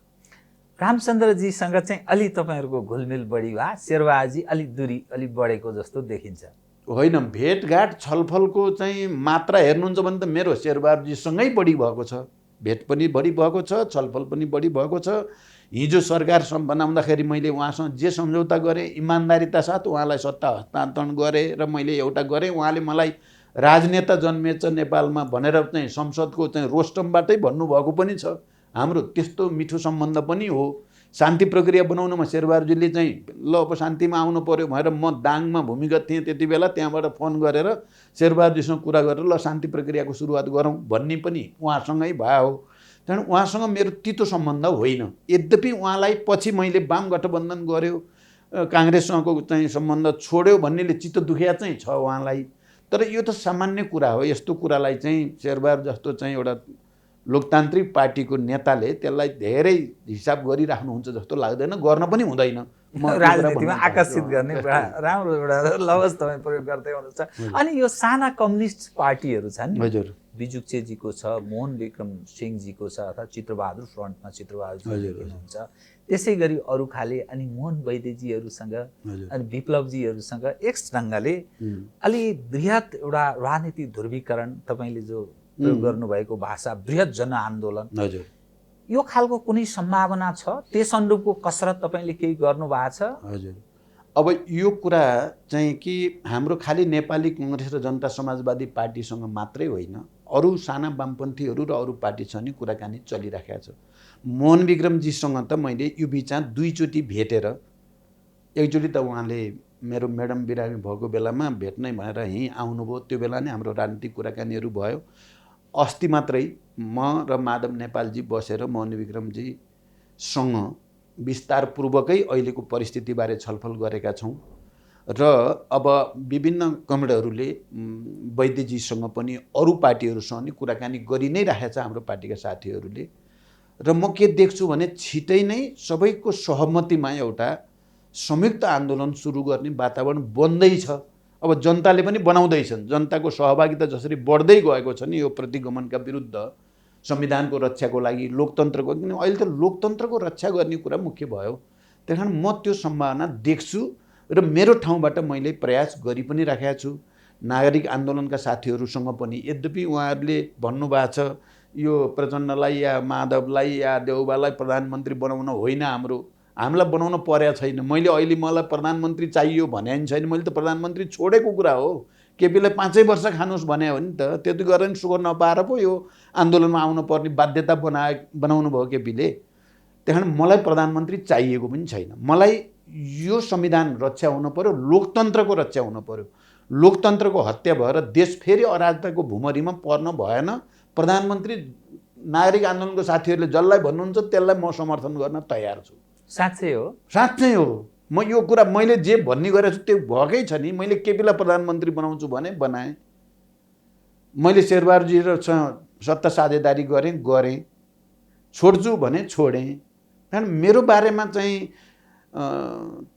A: रामचन्द्रजीसँग चाहिँ अलि तपाईँहरूको घुलमिल बढी वा शेरबहादुरजी अलि दूरी अलि बढेको जस्तो देखिन्छ?
B: होइन, भेटघाट छलफलको चाहिँ मात्रा हेर्नुहुन्छ भने त मेरो शेरबहादुरजीसँगै बढी भएको छ, भेट पनि बढी भएको छ, छलफल पनि बढी भएको छ। हिजो सरकार बनाउँदाखेरि मैले उहाँसँग जे सम्झौता गरेँ इमान्दारिता साथ उहाँलाई सत्ता हस्तान्तरण गरेँ र मैले एउटा गरेँ। उहाँले मलाई राजनेता जन्मेछ नेपालमा भनेर चाहिँ संसदको चाहिँ रोस्टमबाटै भन्नुभएको पनि छ। हाम्रो त्यस्तो मिठो सम्बन्ध पनि हो। शान्ति प्रक्रिया बनाउनमा शेरबहादुरजीले चाहिँ ल अब शान्तिमा आउनु पर्यो भनेर म दाङमा भूमिगत थिएँ त्यति बेला, त्यहाँबाट फोन गरेर शेरबहादुरजीसँग कुरा गरेर ल शान्ति प्रक्रियाको सुरुवात गरौँ भन्ने पनि उहाँसँगै भयो हो। त्यहाँदेखि उहाँसँग मेरो तितो सम्बन्ध होइन। यद्यपि उहाँलाई पछि मैले वाम गठबन्धन गऱ्यो, काङ्ग्रेससँगको चाहिँ सम्बन्ध छोड्यो भन्नेले चित्त दुखिया चाहिँ छ उहाँलाई, तर यो त सामान्य कुरा हो। यस्तो कुरालाई चाहिँ शेरबहादुर जस्तो चाहिँ एउटा लोकतान्त्रिक पार्टीको नेताले त्यसलाई धेरै हिसाब गरिराख्नुहुन्छ जस्तो लाग्दैन, गर्न पनि हुँदैन।
A: राजनीतिमा आकर्षित गर्ने राम्रो एउटा लवज तपाईँ प्रयोग गर्दै हुनुहुन्छ। अनि यो साना कम्युनिस्ट पार्टीहरू छन्,
B: हजुर,
A: बिजुक्चेजीको छ, मोहन विक्रम सिंहजीको छ, अथवा चित्रबहादुर फ्रन्टमा चित्रबहादुरजी हुनुहुन्छ, त्यसै गरी अरू खाले अनि मोहन वैद्यजीहरूसँग अनि विप्लवजीहरूसँग एक ढङ्गले अलि बृहत एउटा राजनीतिक ध्रुवीकरण, तपाईँले जो प्रयोग गर्नुभएको भाषा बृहत जनआन्दोलन, यो खालको कुनै सम्भावना छ? त्यस अनुरूपको कसरत तपाईँले केही गर्नुभएको छ?
B: हजुर, अब यो कुरा चाहिँ कि हाम्रो खालि नेपाली कङ्ग्रेस र जनता समाजवादी पार्टीसँग मात्रै होइन, अरू साना वामपन्थीहरू र अरू पार्टीसँग नि कुराकानी चलिराखेको छ। मोहन विक्रमजीसँग त मैले यो बिचमा दुईचोटि भेटेर, एकचोटि त उहाँले मेरो म्याडम बिरामी भएको बेलामा भेट्नै भनेर यहीँ आउनुभयो, त्यो बेला नै हाम्रो राजनीतिक कुराकानीहरू भयो। अस्ति मात्रै म र माधव नेपालजी बसेर मोहन विक्रमजीसँग विस्तारपूर्वकै अहिलेको परिस्थितिबारे छलफल गरेका छौँ र अब विभिन्न कमरेडहरूले वैद्यजीसँग पनि अरू पार्टीहरूसँग नि कुराकानी गरि नै राखेको छ हाम्रो पार्टीका साथीहरूले। र म के देख्छु भने छिटै नै सबैको सहमतिमा एउटा संयुक्त आन्दोलन सुरु गर्ने वातावरण बन्दैछ। अब जनताले पनि बनाउँदैछन्, जनताको सहभागिता जसरी बढ्दै गएको छ नि यो प्रतिगमनका विरुद्ध, संविधानको रक्षाको लागि, लोकतन्त्रको, किन अहिले त लोकतन्त्रको रक्षा गर्ने कुरा मुख्य भयो। त्यही कारण म त्यो सम्भावना देख्छु र मेरो ठाउँबाट मैले प्रयास गरि पनि राखेको छु। नागरिक आन्दोलनका साथीहरूसँग पनि, यद्यपि उहाँहरूले भन्नुभएको छ यो प्रचण्डलाई या माधवलाई या देउबालाई प्रधानमन्त्री बनाउन होइन, हामीलाई बनाउन परेको छैन। मैले अहिले मलाई प्रधानमन्त्री चाहियो भने छैन, मैले त प्रधानमन्त्री छोडेको कुरा हो। केपीलाई 5 वर्ष खानुहोस् भने हो नि त, त्यति गरेर सुख नपाएर पो यो आन्दोलनमा आउनु पर्ने बाध्यता बनाउनु भयो केपीले। त्यही कारण मलाई प्रधानमन्त्री चाहिएको पनि छैन। मलाई यो संविधान रक्षा हुनु पर्यो, लोकतन्त्रको रक्षा हुनु पर्यो। लोकतन्त्रको हत्या भएर देश फेरि अराजकताको भुमरीमा पर्न भएन। प्रधानमन्त्री नागरिक आन्दोलनको साथीहरूले जसलाई भन्नुहुन्छ त्यसलाई म समर्थन गर्न तयार छु।
A: साँच्चै हो?
B: साँच्चै हो। म यो कुरा मैले जे भन्ने गरेको छु त्यो भएकै छ नि। मैले केपीलाई प्रधानमन्त्री बनाउँछु भने बनाएँ, मैले शेरबहादुरजी र सत्ता साझेदारी गरेँ, छोड्छु भने छोडेँ। कारण मेरो बारेमा चाहिँ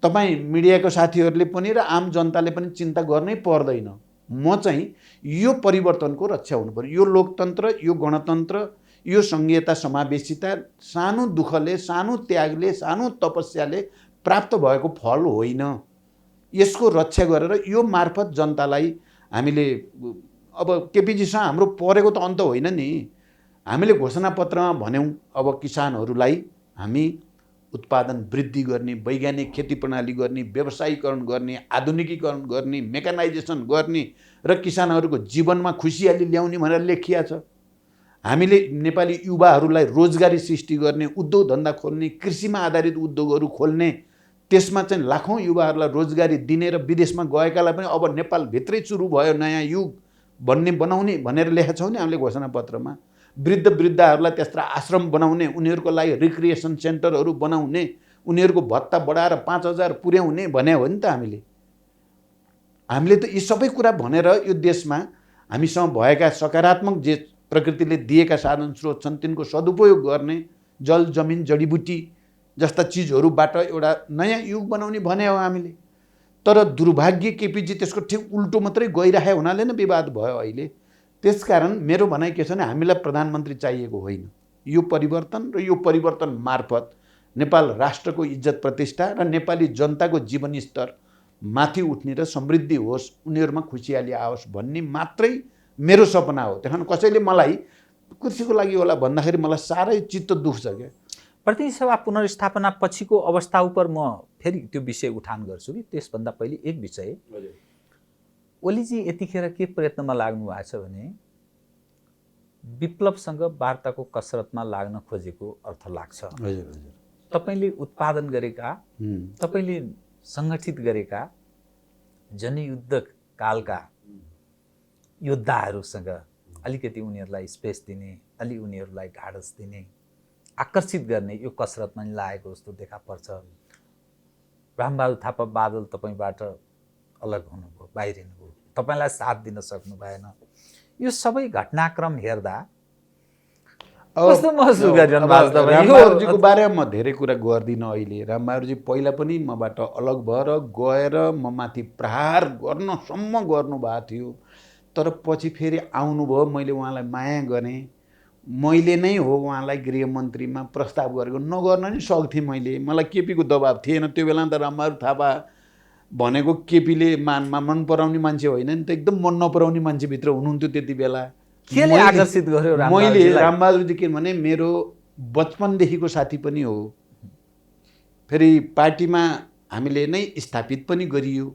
B: तपाईँ मिडियाको साथीहरूले पनि र आम जनताले पनि चिन्ता गर्नै पर्दैन। म चाहिँ यो परिवर्तनको रक्षा हुनु पर्यो। यो लोकतन्त्र, यो गणतन्त्र, यो सङ्घीयता समावेशिता सानो दुःखले, सानो त्यागले, सानो तपस्याले प्राप्त भएको फल होइन। यसको रक्षा गरेर यो मार्फत जनतालाई हामीले, अब केपीजीसँग हाम्रो परेको त अन्त होइन नि। हामीले घोषणापत्रमा भन्यौँ अब किसानहरूलाई हामी उत्पादन वृद्धि गर्ने, वैज्ञानिक खेती प्रणाली गर्ने, व्यवसायीकरण गर्ने, आधुनिकीकरण गर्ने, मेकानाइजेसन गर्ने र किसानहरूको जीवनमा खुसियाली ल्याउने भनेर लेखिया छ। हामीले नेपाली युवाहरूलाई रोजगारी सृष्टि गर्ने, उद्योग धन्दा खोल्ने, कृषिमा आधारित उद्योगहरू खोल्ने, त्यसमा चाहिँ लाखौँ युवाहरूलाई रोजगारी दिने र विदेशमा गएकालाई पनि अब नेपालभित्रै सुरु भयो नयाँ युग बनाउने भनेर लेखेका छौँ नि हामीले घोषणापत्रमा। वृद्धहरूलाई त्यस्ता आश्रम बनाउने, उनीहरूको लागि रिक्रिएसन सेन्टरहरू बनाउने, उनीहरूको भत्ता बढाएर 5,000 पुर्याउने भने हो नि त हामीले त यी सबै कुरा भनेर यो देशमा हामीसँग भएका सकारात्मक जे प्रकृतिले दिएका साधन स्रोत छन् तिनको सदुपयोग गर्ने, जल जमिन जडीबुटी जस्ता चिजहरूबाट एउटा नयाँ युग बनाउने भने हो हामीले। तर दुर्भाग्य केपीजी त्यसको ठिक उल्टो मात्रै गइराखेको हुनाले नै विवाद भयो अहिले। त्यसकारण मेरो भनाइ के छ भने हामीलाई प्रधानमन्त्री चाहिएको होइन। यो परिवर्तन र यो परिवर्तन मार्फत नेपाल राष्ट्रको इज्जत प्रतिष्ठा र नेपाली जनताको जीवनस्तर माथि उठ्ने र समृद्धि होस्, उनीहरूमा खुसियाली आओस् भन्ने मात्रै मेरो सपना हो। त्यही कारण कसैले मलाई कुर्सीको लागि होला भन्दाखेरि मलाई साह्रै चित्त दुख्छ क्या।
A: प्रतिनिधि सभा पुनर्स्थापना पछिको अवस्था उप म फेरि त्यो विषय उठान गर्छु कि त्यसभन्दा पहिले एक विषय, ओलीजी यतिखेर के प्रयत्नमा लाग्नु भएको छ भने विप्लवसँग वार्ताको कसरतमा लाग्न खोजेको अर्थ लाग्छ। तपाईँले उत्पादन गरेका, तपाईँले सङ्गठित गरेका जनयुद्ध कालका योद्धाहरूसँग अलिकति उनीहरूलाई स्पेस दिने, अलि उनीहरूलाई ढाडस दिने, आकर्षित गर्ने यो कसरतमा नि लागेको जस्तो देखा पर्छ। रामबहादुर थापा बादल तपाईँबाट अलग हुनुभयो, बाहिरिनुभयो, तपाईँलाई साथ दिन सक्नु भएन। यो सबै घटनाक्रम हेर्दा कस्तो महसुस गरिरहनु भएको छ?
B: रामबहादुरजीको बारेमा म धेरै कुरा गर्दिनँ अहिले। रामबहादुरजी पहिला पनि मबाट अलग भएर गएर म माथि प्रहार गर्नसम्म गर्नुभएको थियो। तर पछि फेरि आउनुभयो, मैले उहाँलाई माया गरेँ। मैले नै हो उहाँलाई गृहमन्त्रीमा प्रस्ताव गरेको, नगर्न नि सक्थेँ मैले, मलाई केपीको दबाब थिएन त्यो बेला। त रामबहादुर थापा भनेको केपीले मन पराउने मान्छे होइन नि त, एकदम मन नपराउने मान्छेभित्र हुनुहुन्थ्यो त्यति बेला।
A: केले आकर्षित गर्यो
B: मैले
A: रामबहादुरजीलाई?
B: रामबहादुरजी किनभने मेरो बचपनदेखिको साथी पनि हो, फेरि पार्टीमा हामीले नै स्थापित पनि गरियो।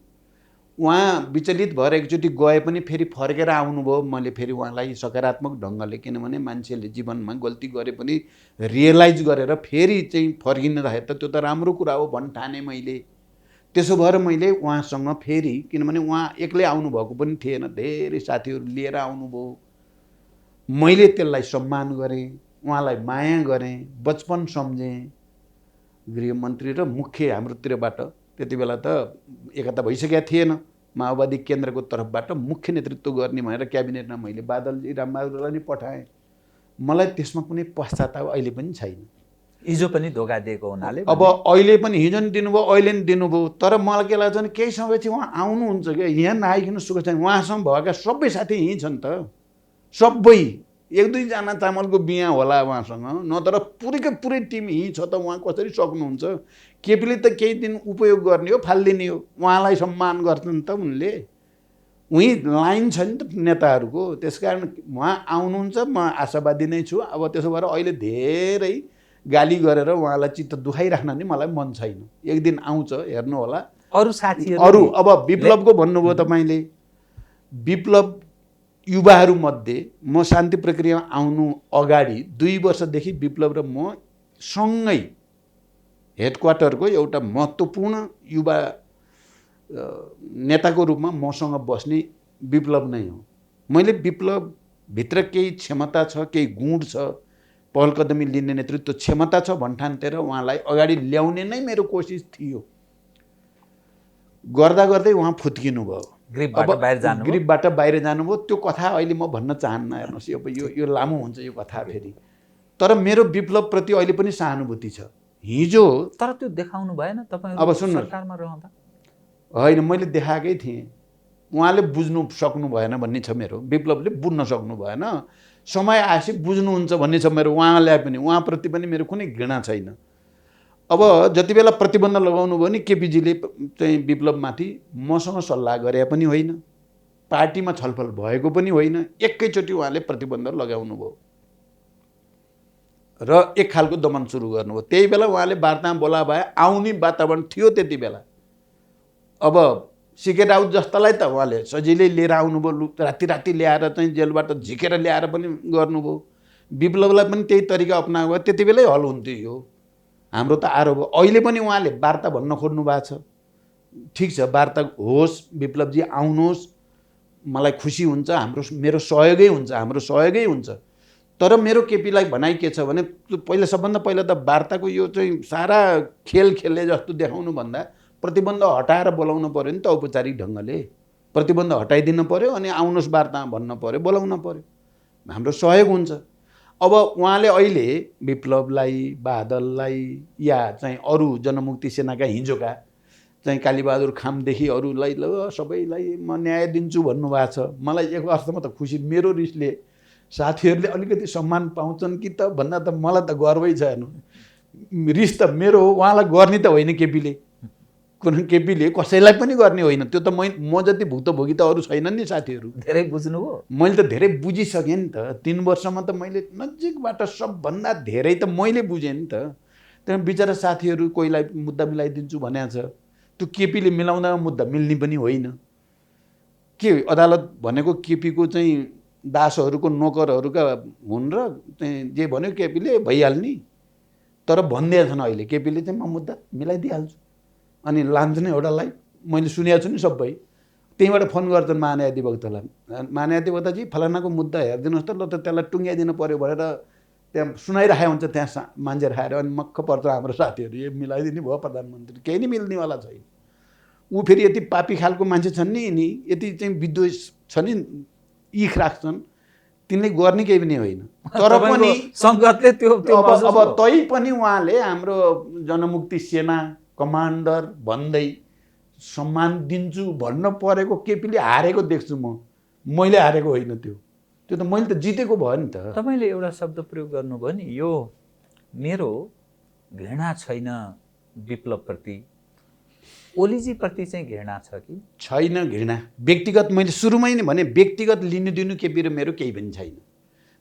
B: उहाँ विचलित भएर एकचोटि गए पनि फेरि फर्केर आउनुभयो। मैले फेरि उहाँलाई सकारात्मक ढङ्गले, किनभने मान्छेले जीवनमा गल्ती गरे पनि रियलाइज गरेर फेरि चाहिँ फर्किन रहे त त्यो त राम्रो कुरा हो भन्न ठाने मैले। त्यसो भएर मैले उहाँसँग फेरि, किनभने उहाँ एक्लै आउनुभएको पनि थिएन, धेरै साथीहरू लिएर आउनुभयो। मैले त्यसलाई सम्मान गरेँ, उहाँलाई माया गरेँ, बचपन सम्झेँ। गृहमन्त्री र मुख्य हाम्रोतिरबाट त्यति बेला त एकता भइसकेका थिएन, माओवादी केन्द्रको तर्फबाट मुख्य नेतृत्व गर्ने भनेर क्याबिनेटमा मैले बादलजी रामबहादुरलाई नै पठाएँ। मलाई त्यसमा कुनै पश्चाताप अहिले पनि छैन।
A: हिजो पनि धोका दिएको हुनाले
B: अब अहिले पनि, हिजो नि दिनुभयो, अहिले नि दिनुभयो, तर मलाई के लाग्छ भने केही समयपछि उहाँ आउनुहुन्छ क्या, यहाँ नआइकन सुख छैन। उहाँसँग भएका सबै साथी यहीँ छन् त, सबै। एक दुईजना चामलको बिहा होला उहाँसँग, नत्र पुरैकै पुरै टिम यहीँ छ त। उहाँ कसरी सक्नुहुन्छ? केपीले त केही दिन उपयोग गर्ने हो, फालिदिने हो, उहाँलाई सम्मान गर्छन् त उनले। उहीँ लाइन छ नि त नेताहरूको। त्यसकारण उहाँ आउनुहुन्छ, म आशावादी नै छु। अब त्यसो भएर अहिले धेरै गाली गरेर उहाँलाई चित्त दुखाइराख्न नि मलाई मन छैन। एक दिन आउँछ, हेर्नु होला।
A: अरू साथीहरू
B: अरू अब विप्लवको भन्नुभयो तपाईँले, विप्लव युवाहरूमध्ये म शान्ति प्रक्रियामा आउनु अगाडि 2 वर्षदेखि विप्लव र म सँगै हेडक्वार्टरको एउटा महत्त्वपूर्ण युवा नेताको रूपमा मसँग बस्ने विप्लव नै हो। मैले विप्लवभित्र केही क्षमता छ, केही गुण छ, पहल कदमी लिने नेतृत्व क्षमता छ भन्ठानतिर उहाँलाई अगाडि ल्याउने नै मेरो कोसिस थियो। गर्दा गर्दै उहाँ फुत्किनु भयो, ग्रिपबाट बाहिर जानुभयो। त्यो कथा अहिले म भन्न चाहन्न, हेर्नुहोस् अब यो लामो हुन्छ यो कथा फेरि। तर मेरो विप्लवप्रति अहिले पनि सहानुभूति छ। हिजो
A: तर त्यो देखाउनु भएन तपाईहरु
B: अब सुन्नु,
A: सरकारमा रहँदा?
B: होइन, मैले देखाएकै थिएँ। उहाँले बुझ्नु सक्नु भएन भन्ने छ मेरो, विप्लवले बुझ्न सक्नु भएन। समय आएपछि बुझ्नुहुन्छ भन्ने छ मेरो। उहाँलाई पनि, उहाँप्रति पनि मेरो कुनै घृणा छैन। अब जति बेला प्रतिबन्ध लगाउनु भयो नि केपीजीले चाहिँ विप्लवमाथि, मसँग सल्लाह गरे पनि होइन, पार्टीमा छलफल भएको पनि होइन, एकैचोटि उहाँले प्रतिबन्ध लगाउनु भयो र एक खालको दमन सुरु गर्नुभयो। त्यही बेला उहाँले वार्तामा बोला भए आउने वातावरण थियो त्यति बेला। अब सिकेट आउट जस्तालाई त उहाँले सजिलै लिएर आउनुभयो, राति राति ल्याएर चाहिँ जेलबाट झिकेर ल्याएर पनि गर्नुभयो। विप्लवलाई पनि त्यही तरिका अप्नाएको भए त्यति बेलै हल हुन्थ्यो। यो हाम्रो त आरोप हो। अहिले पनि उहाँले वार्ता भन्न खोज्नु भएको छ, ठिक छ, वार्ता होस्, विप्लवजी आउनुहोस्, मलाई खुसी हुन्छ, मेरो सहयोगै हुन्छ, हाम्रो सहयोगै हुन्छ। तर मेरो केपीलाई भनाइ के छ भने, सबभन्दा पहिला त वार्ताको यो चाहिँ सारा खेल खेल्ने जस्तो देखाउनु भन्दा प्रतिबन्ध हटाएर बोलाउनु पऱ्यो नि त। औपचारिक ढङ्गले प्रतिबन्ध हटाइदिनु पऱ्यो, अनि आउनुहोस् वार्तामा भन्न पऱ्यो, बोलाउन पऱ्यो, हाम्रो सहयोग हुन्छ। अब उहाँले अहिले विप्लवलाई, बादललाई या चाहिँ अरू जनमुक्ति सेनाका हिजोका चाहिँ कालीबहादुर खामदेखि अरूलाई ल सबैलाई म न्याय दिन्छु भन्नुभएको छ। मलाई एक अर्थमा त खुसी, मेरो रिसले साथीहरूले अलिकति सम्मान पाउँछन् कि त भन्दा त मलाई त गर्वै छ। हेर्नु, रिस त मेरो हो, उहाँलाई गर्ने त होइन केपीले। केपीले कसैलाई पनि गर्ने होइन, त्यो त म जति भुक्तभोगी त अरू छैनन् नि साथीहरू।
A: धेरै बुझ्नुभयो?
B: मैले त धेरै बुझिसकेँ नि त। 3 वर्षमा त मैले नजिकबाट सबभन्दा धेरै त मैले बुझेँ नि त। त्यहाँ बिचरा साथीहरू कोहीलाई मुद्दा मिलाइदिन्छु भनेको छ, त्यो केपीले मिलाउँदा मुद्दा मिल्ने पनि होइन। के अदालत भनेको केपीको चाहिँ दासहरूको नोकरहरूका हुन् र चाहिँ जे भन्यो केपीले भइहाल्ने। तर भनिदिएछन् अहिले केपीले चाहिँ म मुद्दा मिलाइदिइहाल्छु, अनि लान्छ नै एउटालाई। मैले सुनेको छु नि सबै, त्यहीँबाट फोन गर्छन् महान्यायाधिवक्तालाई, महान्यायाधिवक्ताजी फलानाको मुद्दा हेरिदिनुहोस् त, ल त त्यसलाई टुङ्ग्याइदिनु पऱ्यो भनेर त्यहाँ सुनाइराखेको हुन्छ, त्यहाँ मान्छे राखेर। अनि मक्ख पर्छ हाम्रो साथीहरू, यो मिलाइदिने भयो प्रधानमन्त्री, केही नै मिल्नेवाला छैन। ऊ फेरि यति पापी खालको मान्छे छन् नि, यति चाहिँ विद्वेष छ नि, इख राख्छन्, तिनले गर्ने केही पनि होइन। तर पनि
A: सङ्गतले त्यो
B: अब तै पनि उहाँले हाम्रो जनमुक्ति सेना कमान्डर भन्दै सम्मान दिन्छु भन्न परेको केपीले हारेको देख्छु म। मैले हारेको होइन त्यो त मैले त जितेको भयो नि त।
A: तपाईँले एउटा शब्द प्रयोग गर्नुभयो नि, यो मेरो घृणा छैन विप्लवप्रति, ओलीजीप्रति चाहिँ घृणा छ कि
B: छैन घृणा? व्यक्तिगत मैले सुरुमै नै भने व्यक्तिगत लिनु दिनु केपी र मेरो केही पनि छैन।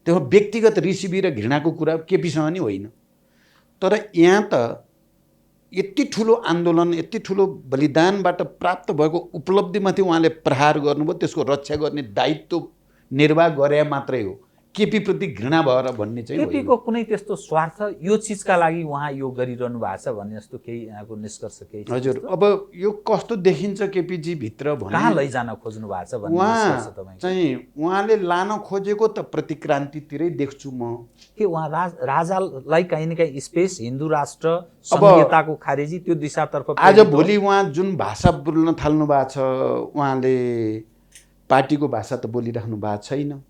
B: त्यो व्यक्तिगत रिसिभी र घृणाको कुरा केपीसँग नि होइन। तर यहाँ त यति ठुलो आन्दोलन, यति ठुलो बलिदानबाट प्राप्त भएको उपलब्धिमाथि उहाँले प्रहार गर्नुभयो, त्यसको रक्षा गर्ने दायित्व निर्वाह गरे मात्रै हो। केपीप्रति घृणा भएर भन्ने चाहिँ होइन।
A: केपीको कुनै त्यस्तो स्वार्थ यो चिजका लागि उहाँ यो गरिरहनु भएको छ भन्ने जस्तो केही यहाँको निष्कर्ष केही छ?
B: हजुर, अब यो कस्तो देखिन्छ केपीजी भित्र भने
A: कहाँ लैजान खोज्नु भएको छ भन्ने निष्कर्ष तपाईँ
B: चाहिँ उहाँले लान खोजेको त प्रतिक्रान्तितिरै देख्छु म।
A: के उहाँ राजालाई कहीँ न कहीँ स्पेस, हिन्दू राष्ट्र संहिताको खारेजी त्यो दिशातर्फ
B: आज भोलि उहाँ जुन भाषा बोल्न थाल्नु भएको छ, उहाँले पार्टीको भाषा त बोलिराख्नु भएको छैन।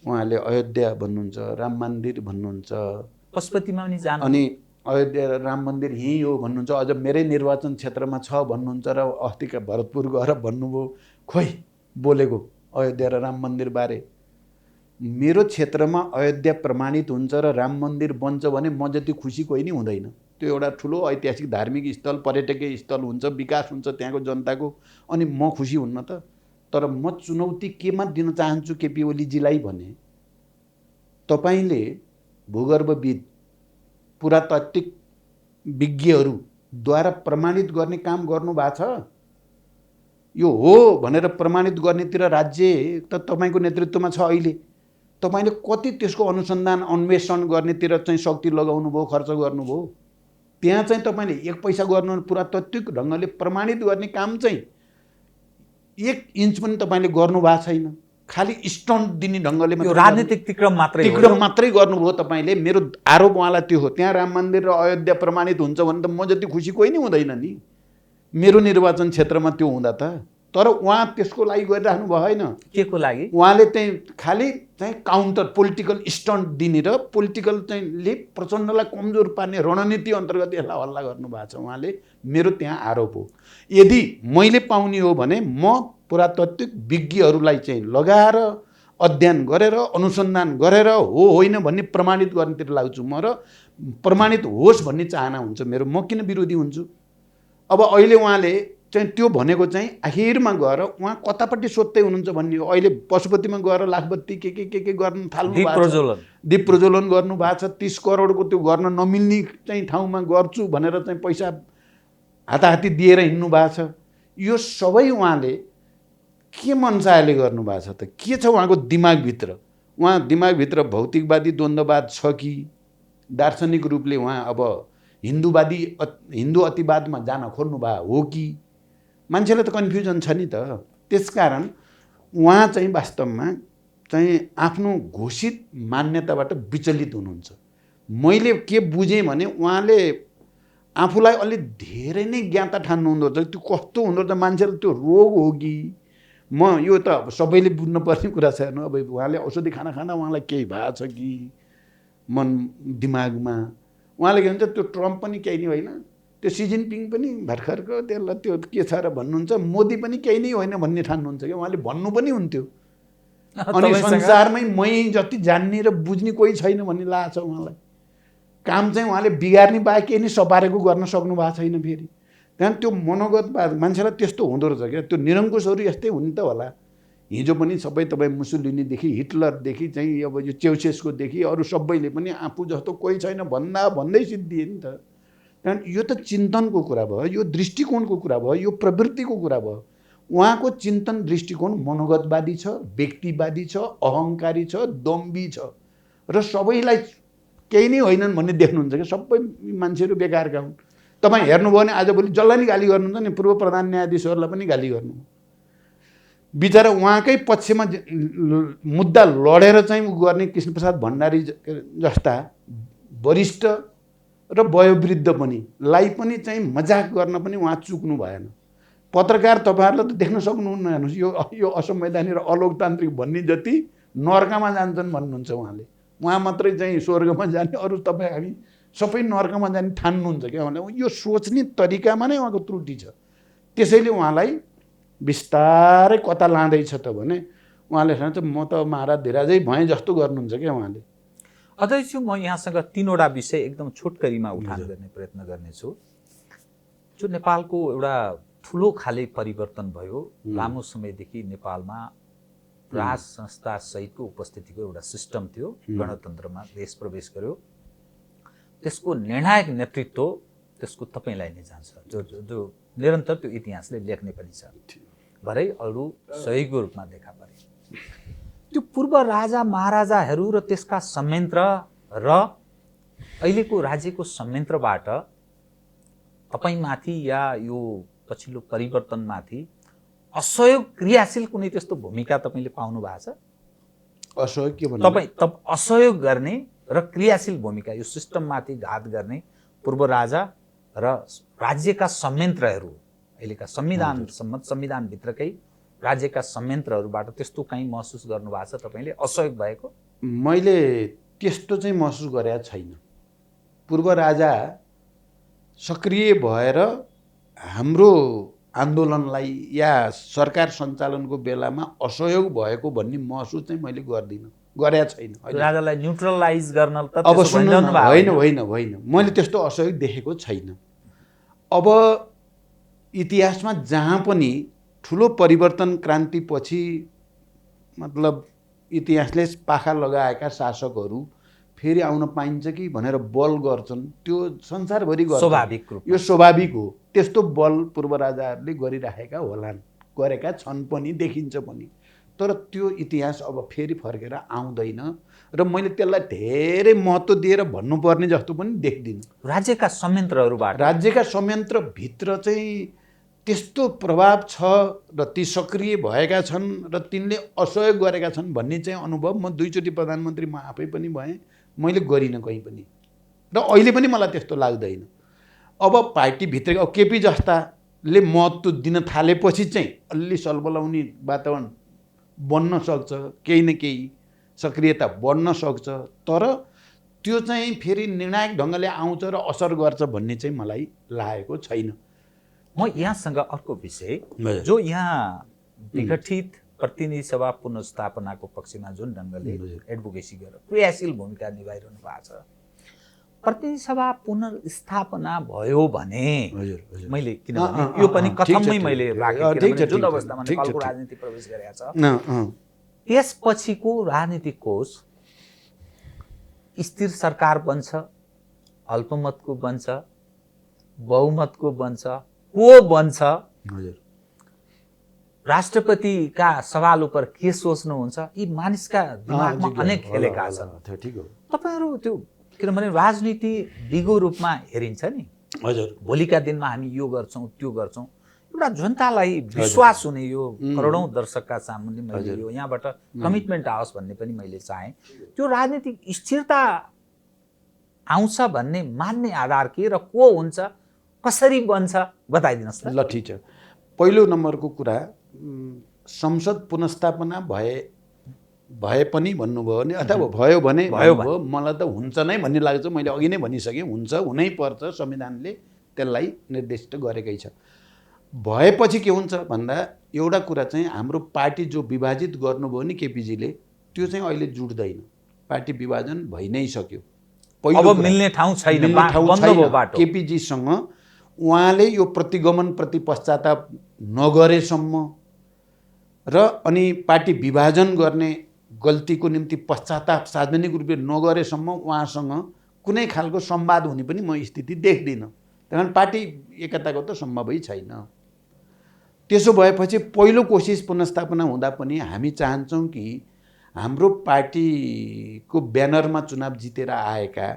B: उहाँले अयोध्या भन्नुहुन्छ, राम मन्दिर भन्नुहुन्छ,
A: पशुपतिमा पनि जानु,
B: अनि अयोध्या राम मन्दिर यहीँ हो भन्नुहुन्छ, अझ मेरै निर्वाचन क्षेत्रमा छ भन्नुहुन्छ र अस्तिका भरतपुर गएर भन्नुभयो। खोइ बोलेको अयोध्या र राम मन्दिरबारे? मेरो क्षेत्रमा अयोध्या प्रमाणित हुन्छ र राम मन्दिर बन्छ भने म जति खुसी कोही नै हुँदैन। त्यो एउटा ठुलो ऐतिहासिक धार्मिक स्थल, पर्यटकीय स्थल हुन्छ, विकास हुन्छ त्यहाँको जनताको, अनि म खुसी हुन्न त? तर म चुनौती केमा दिन चाहन्छु केपी ओलीजीलाई भने, तपाईँले भूगर्भविद, पुरातात्विक विज्ञहरूद्वारा प्रमाणित गर्ने काम गर्नुभएको छ। यो हो भनेर प्रमाणित गर्नेतिर राज्य त तपाईँको नेतृत्वमा छ अहिले। तपाईँले कति त्यसको अनुसन्धान अन्वेषण गर्नेतिर चाहिँ शक्ति लगाउनु भयो, खर्च गर्नुभयो? त्यहाँ चाहिँ तपाईँले एक पैसा गर्नु, पुरातात्विक ढङ्गले प्रमाणित गर्ने काम चाहिँ 1 इन्च पनि तपाईँले गर्नु भएको छैन। खालि स्टन्ट दिने ढङ्गले
A: राजनीतिक तिक्रम
B: मात्रै गर्नुभयो तपाईँले। मेरो आरोप उहाँलाई त्यो हो। त्यहाँ राम मन्दिर र अयोध्या प्रमाणित हुन्छ भने त म जति खुसी कोही नै हुँदैन नि मेरो निर्वाचन क्षेत्रमा त्यो हुँदा त। तर उहाँ त्यसको लागि गरिराख्नु भएन।
A: के को लागि?
B: उहाँले चाहिँ खालि चाहिँ काउन्टर पोलिटिकल स्टन्ट दिने र पोलिटिकल चाहिँ ले प्रचण्डलाई कमजोर पार्ने रणनीति अन्तर्गत यसलाई हल्ला गर्नुभएको छ उहाँले। मेरो त्यहाँ आरोप हो। यदि मैले पाउने हो भने म पुरातात्विक विज्ञहरूलाई चाहिँ लगाएर अध्ययन गरेर अनुसन्धान गरेर हो होइन भन्ने प्रमाणित गर्नेतिर लाग्छु म, र प्रमाणित होस् भन्ने चाहना हुन्छ मेरो। म किन विरोधी हुन्छु? अब अहिले उहाँले चाहिँ त्यो भनेको चाहिँ आखिरमा गएर उहाँ कतापट्टि सोध्दै हुनुहुन्छ भन्ने हो। अहिले पशुपतिमा गएर लाखबत्ती के गर्न थाल्नु भएको छ, दीप प्रज्वलन गर्नु भएको छ। 30 करोडको त्यो गर्न नमिल्ने चाहिँ ठाउँमा गर्छु भनेर चाहिँ पैसा हाताहाती दिएर हिँड्नु भएको छ। यो सबै उहाँले के मनसायले गर्नुभएको छ त? के छ उहाँको दिमागभित्र? उहाँ दिमागभित्र भौतिकवादी द्वन्द्ववाद छ कि दार्शनिक रूपले उहाँ अब हिन्दू अतिवादमा जान खोज्नु भएको हो कि? मान्छेलाई त कन्फ्युजन छ नि त। त्यसकारण उहाँ चाहिँ वास्तवमा चाहिँ आफ्नो घोषित मान्यताबाट विचलित हुनुहुन्छ। मैले के बुझेँ भने उहाँले आफूलाई अलि धेरै नै ज्ञाता ठान्नु हुँदो रहेछ। त्यो कस्तो हुँदो रहेछ, मान्छेले त्यो रोग हो कि म यो त सबैले बुझ्नु पर्ने कुरा छ। हेर्नु, अब उहाँले औषधि खाना उहाँलाई केही भएको छ कि मन दिमागमा? उहाँले के भन्छ, त्यो ट्रम्प पनि केही नै होइन, त्यो सी जिनपिङ पनि भर्खरको त्यसलाई त्यो के छ र भन्नुहुन्छ, मोदी पनि केही नै होइन भन्ने ठान्नुहुन्छ कि उहाँले भन्नु पनि हुन्थ्यो। अनि संसारमै मै जति जान्ने र बुझ्ने कोही छैन भन्ने लागेको छ उहाँलाई। काम चाहिँ उहाँले बिगार्ने बाहेक केही नै सपारेको गर्न सक्नु भएको छैन। फेरि त्यहाँदेखि त्यो मनोगतवाद मान्छेलाई त्यस्तो हुँदो रहेछ क्या। त्यो निरङ्कुशहरू यस्तै हुने त होला। हिजो पनि सबै तपाईँ मुसोलिनीदेखि हिटलरदेखि चाहिँ अब यो चेउसेस्कोदेखि अरू सबैले पनि आफू जस्तो कोही छैन भन्दै सिद्धिए नि त। त्यहाँदेखि यो त चिन्तनको कुरा भयो, यो दृष्टिकोणको कुरा भयो, यो प्रवृत्तिको कुरा भयो। उहाँको चिन्तन दृष्टिकोण मनोगतवादी छ, व्यक्तिवादी छ, अहङ्कारी छ, दम्बी छ, र सबैलाई केही नै होइनन् भन्ने देख्नुहुन्छ कि सबै मान्छेहरू बेकारका हुन्। तपाईँ हेर्नुभयो भने आजभोलि जसलाई नि गाली गर्नुहुन्छ नि, पूर्व प्रधान न्यायाधीशहरूलाई पनि गाली गर्नु। बिचरा उहाँकै पक्षमा मुद्दा लडेर चाहिँ गर्ने कृष्णप्रसाद भण्डारी जस्ता वरिष्ठ र वयोवृद्ध पनि लाई पनि चाहिँ मजाक गर्न पनि उहाँ चुक्नु भएन। पत्रकार तपाईँहरूले त देख्न सक्नुहुन्न। हेर्नुहोस्, यो असंवैधानिक र अलोकतान्त्रिक भन्ने जति नर्कमा जान्छन् भन्नुहुन्छ उहाँले। उहाँ मात्रै चाहिँ स्वर्गमा जाने, अरू तपाईँ हामी सबै नर्कमा जाने ठान्नुहुन्छ क्या। भने यो सोच्ने तरिकामा नै उहाँको त्रुटि छ। त्यसैले उहाँलाई बिस्तारै कता लाँदैछ त भने उहाँले खान्छ म त महाराज धिराजै भएँ जस्तो गर्नुहुन्छ क्या उहाँले।
A: अध्यक्ष, म यहाँसँग 3वटा विषय एकदम छोटकरीमा उठान गर्ने प्रयत्न गर्नेछु। जो नेपालको एउटा ठुलो खाले परिवर्तन भयो, लामो समयदेखि नेपालमा राज संस्था सहितको उपस्थितिको एउटा सिस्टम थियो, गणतन्त्रमा देश प्रवेश गर्यो, त्यसको निर्णायक नेतृत्व त्यसको तपाईँलाई नै जान्छ, जो जो जो निरन्तर त्यो इतिहासले लेख्ने पनि छ, भरै अरू सहयोगको रूपमा देखा परे। त्यो पूर्व राजा महाराजाहरू र त्यसका संयन्त्र र अहिलेको राज्यको संयन्त्रबाट तपाईँमाथि या यो पछिल्लो परिवर्तनमाथि असहयोग क्रियाशील कुनै त्यस्तो भूमिका तपाईँले पाउनु भएको छ?
B: असहयोग के भन्नु?
A: तपाईँ असहयोग गर्ने र क्रियाशील भूमिका, यो सिस्टममाथि घात गर्ने पूर्व राजा र राज्यका संयन्त्रहरू, अहिलेका संविधान सम्मत संविधानभित्रकै राज्यका संयन्त्रहरूबाट त्यस्तो कहीँ महसुस गर्नुभएको छ तपाईँले असहयोग भएको?
B: मैले त्यस्तो चाहिँ महसुस गरेका छैन। पूर्व राजा सक्रिय भएर हाम्रो आन्दोलनलाई या सरकार सञ्चालनको बेलामा असहयोग भएको भन्ने महसुस चाहिँ मैले गर्दिनँ, गरेका छैन।
A: राजालाई न्युट्रलाइज गर्न त
B: अब
A: त्यसो
B: सुन्नु,
A: भनिरहनु भएको
B: होइन, मैले त्यस्तो असहयोग देखेको छैन। अब इतिहासमा जहाँ पनि ठुलो परिवर्तन क्रान्तिपछि मतलब इतिहासले पाखा लगाएका शासकहरू फेरि आउन पाइन्छ कि भनेर बल गर्छन्, त्यो संसारभरि गर्छ,
A: स्वाभाविक रूप,
B: यो स्वाभाविक हो। त्यस्तो बल पूर्व राजाहरूले गरिराखेका होलान्, गरेका छन् पनि, देखिन्छ पनि। तर त्यो इतिहास अब फेरि फर्केर आउँदैन र मैले त्यसलाई धेरै महत्त्व दिएर भन्नुपर्ने जस्तो पनि देख्दिनँ।
A: राज्यका संयन्त्रहरूबाट,
B: राज्यका संयन्त्रभित्र चाहिँ त्यस्तो प्रभाव छ र ती सक्रिय भएका छन् र तिनले असहयोग गरेका छन् भन्ने चाहिँ अनुभव म 2 चोटि प्रधानमन्त्री म आफै पनि भएँ, मैले गरिनँ कहीँ पनि, र अहिले पनि मलाई त्यस्तो लाग्दैन। अब पार्टीभित्र अब केपी जस्ताले महत्त्व दिन थालेपछि चाहिँ अलि सलबलाउने वातावरण बन्न सक्छ, केही न केही सक्रियता बढ्न सक्छ, तर त्यो चाहिँ फेरि निर्णायक ढङ्गले आउँछ र असर गर्छ भन्ने चाहिँ मलाई लागेको छैन।
A: म यहाँसँग अर्को विषय, जो यहाँ विघटित प्रतिनिधि सभा पुनर्स्थापनाको पक्षमा जुन ढङ्गले एडभोकेसी गरेर क्रियाशील भूमिका निभाइरहनु भएको छ, प्रतिनिधि सभा पुनर्स्थापना भयो भने मैले किनभने यो पनि कथममै मैले राखेँ, जुन अवस्थामा नेपालको राजनीति प्रवेश गरेका छ, त्यसपछिको राजनीतिक कोष स्थिर सरकार बन्छ, अल्पमतको बन्छ, बहुमतको बन्छ, को बन्छ, राष्ट्रपतिका सवाल उपर के सोच्नुहुन्छ, यी मानिसका दिमागमा अनेक खेलेका छन्। तपाईँहरू त्यो, किनभने राजनीति दिगो रूपमा हेरिन्छ नि,
B: हजुर,
A: भोलिका दिनमा हामी यो गर्छौँ त्यो गर्छौँ, एउटा जनतालाई विश्वास हुने, यो करोडौँ दर्शकका सामुन्ने मैले यो यहाँबाट कमिटमेन्ट आओस् भन्ने पनि मैले चाहेँ। त्यो राजनीतिक स्थिरता आउँछ भन्ने मान्ने आधार के र को हुन्छ, कसरी बन्छ, बताइदिनुहोस् त।
B: ल ठिक छ। पहिलो नम्बरको कुरा, संसद पुनर्स्थापना भए पनि भन्नुभयो भने, अथवा भयो भने मलाई त हुन्छ नै भन्ने लाग्छ। मैले अघि नै भनिसकेँ, हुन्छ, हुनै पर्छ, संविधानले त्यसलाई निर्देशित गरेकै छ। भएपछि के हुन्छ भन्दा एउटा कुरा चाहिँ हाम्रो पार्टी जो विभाजित गर्नुभयो नि केपीजीले, त्यो चाहिँ अहिले जुट्दैन, पार्टी विभाजन भइ नै सक्यो।
A: अब मिल्ने ठाउँ छैन, बन्द भयो बाटो।
B: केपीजीसँग उहाँले यो प्रतिगमन प्रति पश्चाताप नगरेसम्म र अनि पार्टी विभाजन गर्ने गल्तीको निम्ति पश्चाताप सार्वजनिक रूपले नगरेसम्म उहाँसँग कुनै खालको संवाद हुने पनि म स्थिति देख्दिनँ। त्यही पार्टी एकताको त सम्भवै छैन। त्यसो भएपछि पहिलो कोसिस पुनर्स्थापना हुँदा पनि हामी चाहन्छौँ कि हाम्रो पार्टीको ब्यानरमा चुनाव जितेर आएका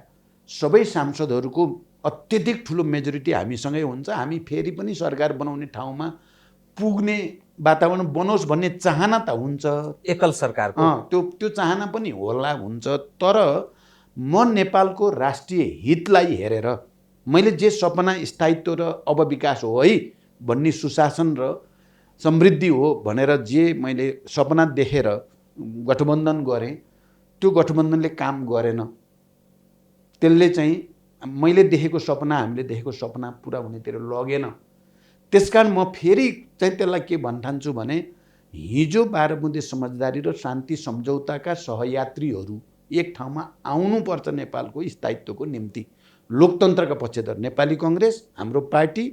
B: सबै सांसदहरूको अत्यधिक ठुलो मेजोरिटी हामीसँगै हुन्छ, हामी फेरि पनि सरकार बनाउने ठाउँमा पुग्ने वातावरण बनोस् भन्ने चाहना त हुन्छ,
A: एकल सरकारको
B: त्यो चाहना पनि होला, हुन्छ। तर म नेपालको राष्ट्रिय हितलाई हेरेर मैले जे सपना स्थायित्व र अब विकास हो है भन्ने, सुशासन र समृद्धि हो भनेर जे मैले सपना देखेर गठबन्धन गरेँ, त्यो गठबन्धनले काम गरेन। त्यसले चाहिँ मैले देखेको सपना, हामीले देखेको सपना पुरा हुनेतिर लगेन। त्यसकारण म फेरि चाहिँ त्यसलाई के भन्न ठान्छु भने, हिजो 12 बुँदे समझदारी र शान्ति सम्झौताका सहयात्रीहरू एक ठाउँमा आउनुपर्छ नेपालको स्थायित्वको निम्ति। लोकतन्त्रका पक्षधर नेपाली कङ्ग्रेस, हाम्रो पार्टी,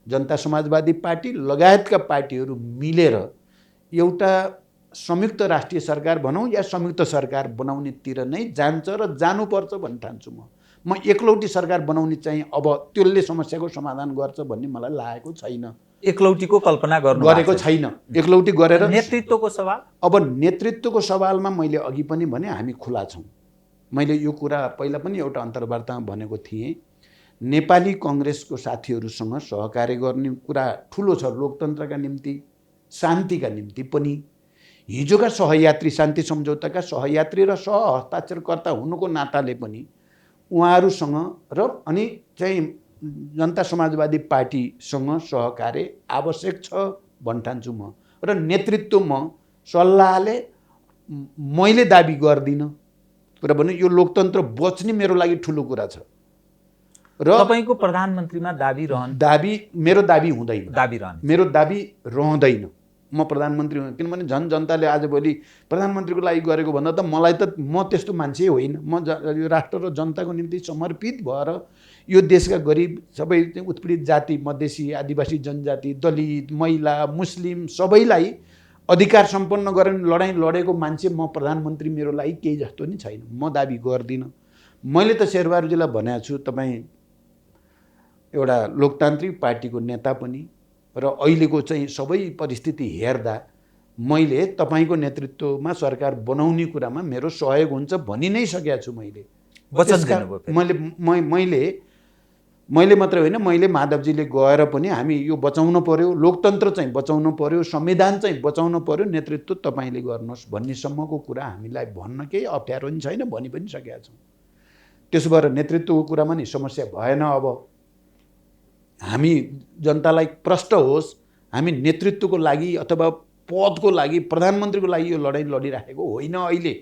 B: जनता समाजवादी पार्टी लगायतका पार्टीहरू मिलेर एउटा संयुक्त राष्ट्रिय सरकार भनौँ या संयुक्त सरकार बनाउनेतिर नै जान्छ र जानुपर्छ भन्ने ठान्छु म एकलौटी सरकार बनाउने चाहिँ अब त्यसले समस्याको समाधान गर्छ भन्ने मलाई लागेको छैन।
A: एकलौटीको कल्पना
B: गरेको छैन। एकलौटी गरेर
A: नेतृत्वको सवाल,
B: अब नेतृत्वको सवालमा मैले अघि पनि भने हामी खुला छौँ। मैले यो कुरा पहिला पनि एउटा अन्तर्वार्तामा भनेको थिएँ। नेपाली कङ्ग्रेसको साथीहरूसँग सहकार्य गर्ने कुरा ठुलो छ, लोकतन्त्रका निम्ति, शान्तिका निम्ति पनि। हिजोका सहयात्री, शान्ति सम्झौताका सहयात्री र सहहस्ताक्षरकर्ता हुनुको नाताले पनि उहाँहरूसँग र अनि चाहिँ जनता समाजवादी पार्टीसँग सहकार्य आवश्यक छ भन्न ठान्छु म। र नेतृत्व म सल्लाहले मैले दाबी गर्दिनँ। कुरा भने यो लोकतन्त्र बच्ने मेरो लागि ठुलो कुरा छ। र
A: तपाईको प्रधानमन्त्रीमा
B: मेरो दाबी हुँदैन, मेरो दाबी रहँदैन। म प्रधानमन्त्री हुँ किनभने जनताले आजभोलि प्रधानमन्त्रीको लागि गरेको भन्दा त मलाई त म त्यस्तो मान्छे होइन। म यो राष्ट्र र जनताको निम्ति समर्पित भएर यो देशका गरिब सबै उत्पीडित जाति, मधेसी, आदिवासी जनजाति, दलित, महिला, मुस्लिम सबैलाई अधिकार सम्पन्न गरेर लडाइँ लडेको मान्छे म प्रधानमन्त्री मेरो लागि केही जस्तो नि छैन। म दाबी गर्दिनँ। मैले त शेरबहादुरजीलाई भनेको छु, तपाईँ एउटा लोकतान्त्रिक पार्टीको नेता पनि र अहिलेको चाहिँ सबै परिस्थिति हेर्दा मैले तपाईँको नेतृत्वमा सरकार बनाउने कुरामा मेरो सहयोग हुन्छ भनि नै सकेको छु। मैले मात्रै होइन, मैले माधवजीले गएर पनि हामी यो बचाउन पर्यो, लोकतन्त्र चाहिँ बचाउन पर्यो, संविधान चाहिँ बचाउन पर्यो, नेतृत्व तपाईँले गर्नुहोस् भन्नेसम्मको कुरा हामीलाई भन्न केही अप्ठ्यारो नि छैन, भनि पनि सकेका छौँ। त्यसो भएर नेतृत्वको कुरामा नि समस्या भएन। अब हामी जनतालाई प्रश्न होस्, हामी नेतृत्वको लागि अथवा पदको लागि, प्रधानमन्त्रीको लागि यो लडाइँ लडिराखेको होइन। अहिले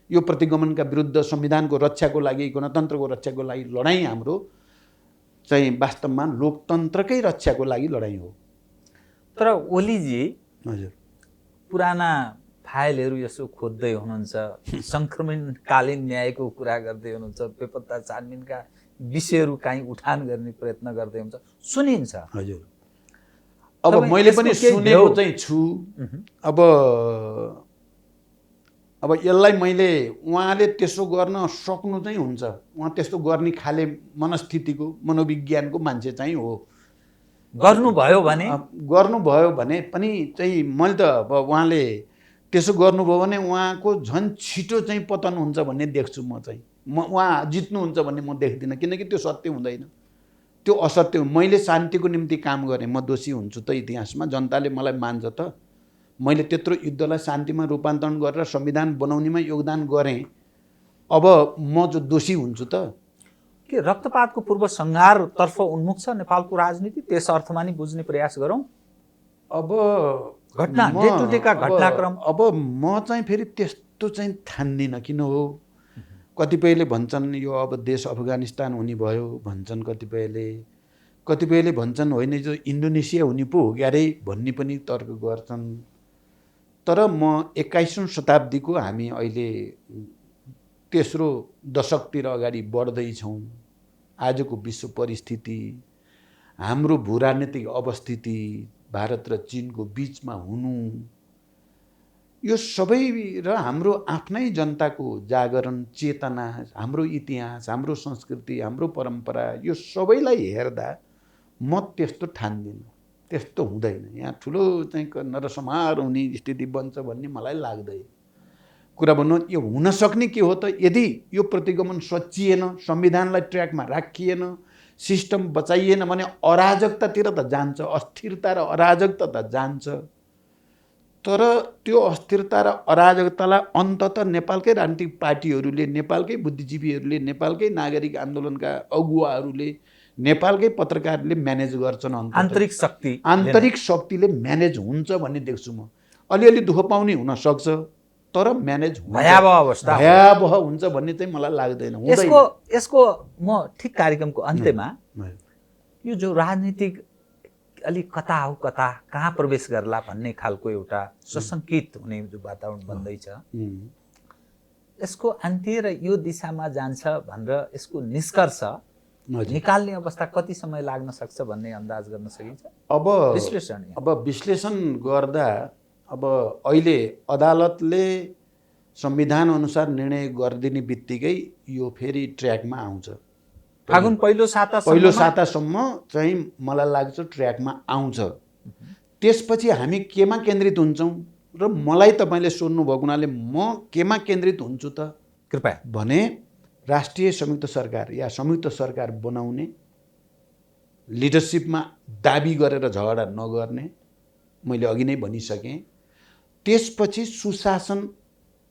B: यो प्रतिगमनका विरुद्ध, संविधानको रक्षाको लागि, गणतन्त्रको रक्षाको लागि लडाइँ हाम्रो चाहिँ वास्तवमा लोकतन्त्रकै रक्षाको लागि लडाइँ हो।
A: तर ओलीजी
B: हजुर
A: पुराना फाइलहरू यसो खोज्दै हुनुहुन्छ, सङ्क्रमणकालीन न्यायको कुरा गर्दै हुनुहुन्छ, बेपत्ता छानबिनका विषयहरू काहीँ उठान गर्ने प्रयत्न गर्दै हुन्छ, सुनिन्छ।
B: हजुर, अब मैले पनि सुनेको चाहिँ छु। अब यसलाई मैले उहाँले त्यसो गर्न सक्नु चाहिँ हुन्छ। उहाँ त्यस्तो गर्ने खाले मनस्थितिको, मनोविज्ञानको मान्छे चाहिँ हो।
A: गर्नुभयो भने
B: पनि चाहिँ मैले त अब उहाँले त्यसो गर्नुभयो भने उहाँको झन् छिटो चाहिँ पतन हुन्छ भन्ने देख्छु म चाहिँ। उहाँ जित्नुहुन्छ भन्ने म देख्दिनँ, किनकि त्यो सत्य हुँदैन, त्यो असत्य हो। मैले शान्तिको निम्ति काम गरेँ, म दोषी हुन्छु त इतिहासमा? जनताले मलाई मान्छ त? मैले त्यत्रो युद्धलाई शान्तिमा रूपान्तरण गरेर संविधान बनाउनेमा योगदान गरेँ, अब म जो दोषी हुन्छु त?
A: के रक्तपातको पूर्व संहारतर्फ उन्मुख छ नेपालको राजनीति? त्यस अर्थमा नि बुझ्ने प्रयास गरौँ।
B: अब
A: घटना, डे टु डेका घटनाक्रम,
B: अब म चाहिँ फेरि त्यस्तो चाहिँ ठान्दिनँ। किन हो, कतिपयले भन्छन् यो अब देश अफगानिस्तान हुने भयो भन्छन्, कतिपयले भन्छन् होइन जो इन्डोनेसिया हुने पो हो क्यारे भन्ने पनि तर्क गर्छन्। तर म 21औं शताब्दीको हामी अहिले तेस्रो दशकतिर अगाडि बढ्दैछौँ। आजको विश्व परिस्थिति, हाम्रो भूराजनीतिक अवस्थिति, भारत र चीनको बिचमा हुनु, यो सबै र हाम्रो आफ्नै जनताको जागरण, चेतना, हाम्रो इतिहास, हाम्रो संस्कृति, हाम्रो परम्परा, यो सबैलाई हेर्दा म त्यस्तो ठान्दिनँ, त्यस्तो हुँदैन। यहाँ ठुलो चाहिँ नरसंहार हुने स्थिति बन्छ भन्ने मलाई लाग्दैन। कुरा भन्नु यो हुन सक्ने के हो त? यदि यो प्रतिगमन सचिएन, संविधानलाई ट्र्याकमा राखिएन, सिस्टम बचाइएन भने अराजकतातिर त जान्छ, अस्थिरता र अराजकता त जान्छ। तर त्यो अस्थिरता र अराजकतालाई अन्ततः नेपालकै राजनीतिक पार्टीहरूले, नेपालकै बुद्धिजीवीहरूले, नेपालकै नागरिक आन्दोलनका अगुवाहरूले, नेपालकै पत्रकारले म्यानेज गर्छन्। आन्तरिक शक्तिले म्यानेज हुन्छ भन्ने देख्छु म। अलिअलि दुःख पाउने हुन सक्छ, तर म्यानेज भयावह हुन्छ भन्ने चाहिँ मलाई लाग्दैन।
A: यसको म ठिक कार्यक्रमको अन्त्यमा यो जो राजनीतिक अलिक कता हो कता कहाँ प्रवेश गर्ला भन्ने खालको एउटा सशङ्कित हुने जो वातावरण बन्दैछ, यसको अन्त्य र यो दिशामा जान्छ भनेर यसको निष्कर्ष निकाल्ने अवस्था कति समय लाग्न सक्छ भन्ने अन्दाज गर्न सकिन्छ?
B: अब विश्लेषण गर्दा अब अहिले अदालतले संविधान अनुसार निर्णय गरिदिने बित्तिकै यो फेरि ट्र्याकमा आउँछ।
A: फागुन पहिलो
B: सातासम्म चाहिँ मलाई लाग्छ ट्र्याकमा आउँछ। त्यसपछि हामी केमा केन्द्रित हुन्छौँ र मलाई तपाईँले सोध्नुभएको हुनाले म केमा केन्द्रित हुन्छु त
A: कृपया
B: भने राष्ट्रिय संयुक्त सरकार या संयुक्त सरकार बनाउने, लिडरसिपमा दाबी गरेर झगडा नगर्ने, मैले अघि नै भनिसकेँ। त्यसपछि सुशासन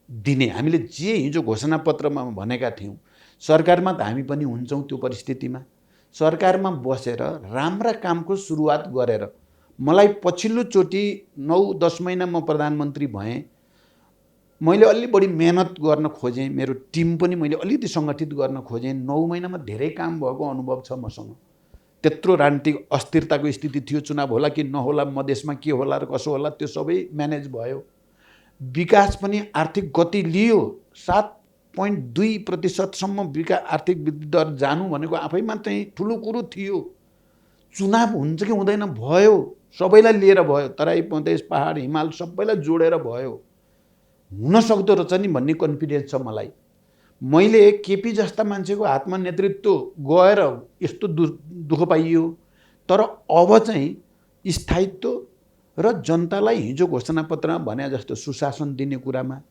B: दिने, हामीले जे हिजो घोषणापत्रमा भनेका थियौँ, सरकारमा त हामी पनि हुन्छौँ त्यो परिस्थितिमा। सरकारमा बसेर राम्रा कामको सुरुवात गरेर, मलाई पछिल्लोचोटि 9-10 महिना म प्रधानमन्त्री भएँ, मैले अलि बढी मेहनत गर्न खोजेँ, मेरो टिम पनि मैले अलिकति सङ्गठित गर्न खोजेँ। 9 महिनामा धेरै काम भएको अनुभव छ मसँग। त्यत्रो राजनीतिक अस्थिरताको स्थिति थियो, चुनाव होला कि नहोला, मधेसमा के होला र कसो होला, त्यो सबै म्यानेज भयो। विकास पनि आर्थिक गति लियो, 7.2% आर्थिक वृद्धि दर जानु भनेको आफैमा चाहिँ ठुलो कुरो थियो। चुनाव हुन्छ कि हुँदैन भयो, सबैलाई लिएर भयो, तराई मधेस पहाड हिमाल सबैलाई जोडेर भयो। हुन सक्दो रहेछ नि भन्ने कन्फिडेन्स छ मलाई। मैले केपी जस्ता मान्छेको हातमा नेतृत्व गएर यस्तो दुःख पाइयो, तर अब चाहिँ स्थायित्व र जनतालाई हिजो घोषणापत्रमा भने जस्तो सुशासन दिने कुरामा,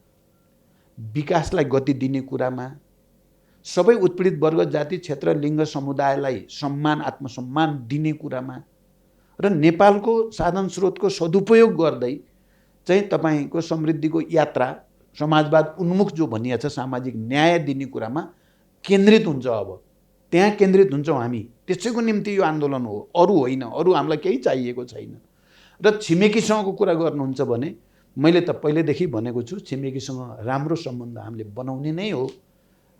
B: विकासलाई गति दिने कुरामा, सबै उत्पीडित वर्ग, जाति, क्षेत्र, लिङ्ग, समुदायलाई सम्मान, आत्मसम्मान दिने कुरामा र नेपालको साधन स्रोतको सदुपयोग गर्दै चाहिँ तपाईँको समृद्धिको यात्रा, समाजवाद उन्मुख जो भनिएको छ, सामाजिक न्याय दिने कुरामा केन्द्रित हुन्छ। अब त्यहाँ केन्द्रित हुन्छौँ हामी। त्यसैको निम्ति यो आन्दोलन हो, अरू होइन। अरू हामीलाई केही चाहिएको छैन। र छिमेकीसँगको कुरा गर्नुहुन्छ भने मैले त पहिलेदेखि भनेको छु, छिमेकीसँग राम्रो सम्बन्ध हामीले बनाउने नै हो।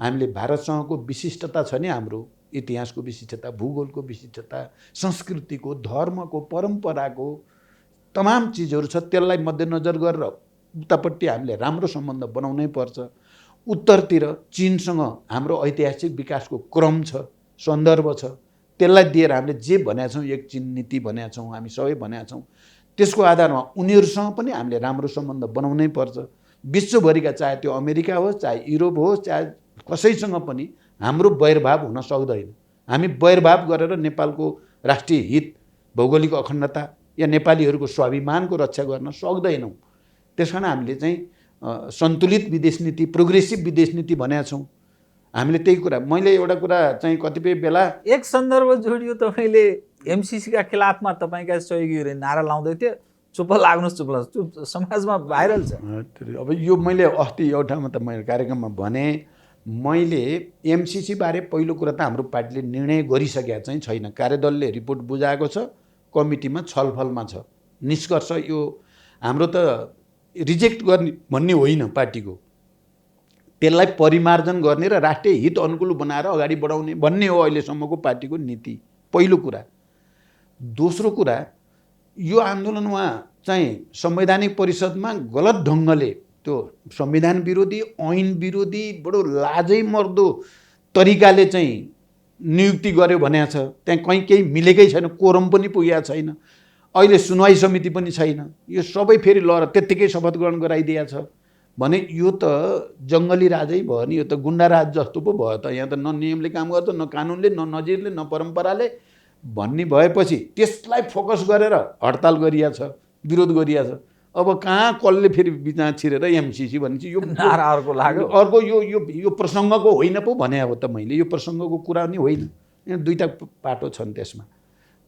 B: हामीले भारतसँगको विशिष्टता छ नि, हाम्रो इतिहासको विशिष्टता, भूगोलको विशिष्टता, संस्कृतिको, धर्मको, परम्पराको तमाम चिजहरू छ। त्यसलाई मध्यनजर गरेर उतापट्टि हामीले राम्रो सम्बन्ध बनाउनै पर्छ। उत्तरतिर चीनसँग हाम्रो ऐतिहासिक विकासको क्रम छ, सन्दर्भ छ। त्यसलाई दिएर हामीले जे भनेका छौँ, एक चीन नीति भनेका छौँ, हामी सबै भनेका छौँ, त्यसको आधारमा उनीहरूसँग पनि हामीले राम्रो सम्बन्ध बनाउनै पर्छ। विश्वभरिका, चाहे त्यो अमेरिका होस्, चाहे युरोप होस्, चाहे कसैसँग पनि हाम्रो वैरभाव हुन सक्दैन। हामी वैरभाव गरेर नेपालको राष्ट्रिय हित, भौगोलिक अखण्डता या नेपालीहरूको स्वाभिमानको रक्षा गर्न सक्दैनौँ। त्यस कारण हामीले चाहिँ सन्तुलित विदेश नीति, प्रोग्रेसिभ विदेश नीति भनेका छौँ। हामीले त्यही कुरा, मैले एउटा कुरा चाहिँ कतिपय बेला
A: एक सन्दर्भ जोडियो, तपाईँले एमसिसीका खिलाफमा तपाईँका सहयोगीहरूले नारा लाउँदै थियो, चुप लाग्नुहोस्, चुप लाग्नुहोस्, चुप, समाजमा भाइरल छ।
B: अब यो मैले अस्ति एउटामा त मैले कार्यक्रममा भने, मैले एमसिसी बारे पहिलो कुरा त हाम्रो पार्टीले निर्णय गरिसकेका चाहिँ छैन। कार्यदलले रिपोर्ट बुझाएको छ, कमिटीमा छलफलमा छ। निष्कर्ष यो हाम्रो त रिजेक्ट गर्ने भन्ने होइन, पार्टीको त्यसलाई परिमार्जन गर्ने र राष्ट्रिय हित अनुकूल बनाएर अगाडि बढाउने भन्ने हो अहिलेसम्मको पार्टीको नीति, पहिलो कुरा। दोस्रो कुरा, यो आन्दोलनमा चाहिँ संवैधानिक परिषदमा गलत ढङ्गले त्यो संविधान विरोधी, ऐन विरोधी, बडो लाजै मर्दो तरिकाले चाहिँ नियुक्ति गर्यो भनेको छ। त्यहाँ कहीँ केही मिलेकै छैन, कोरम पनि पुगेको छैन, अहिले सुनवाई समिति पनि छैन। यो सबै फेरि लहर त्यत्तिकै शपथ ग्रहण गराइदिएको छ भने यो त जङ्गली राजै भयो नि, यो त गुन्डा राज जस्तो पो भयो त। यहाँ त न नियमले काम गर्छ, न कानुनले, न नजिरले, न परम्पराले भन्ने भएपछि त्यसलाई फोकस गरेर हडताल गरिएको छ, विरोध गरिएको छ। अब कहाँ कसले फेरि बिचमा छिरेर एमसिसी भनेपछि यो
A: नारा अर्को लाग्यो।
B: अर्को यो प्रसङ्गको होइन पो भने हो त मैले, यो प्रसङ्गको कुरा नि होइन। दुईवटा पाटो छन् त्यसमा।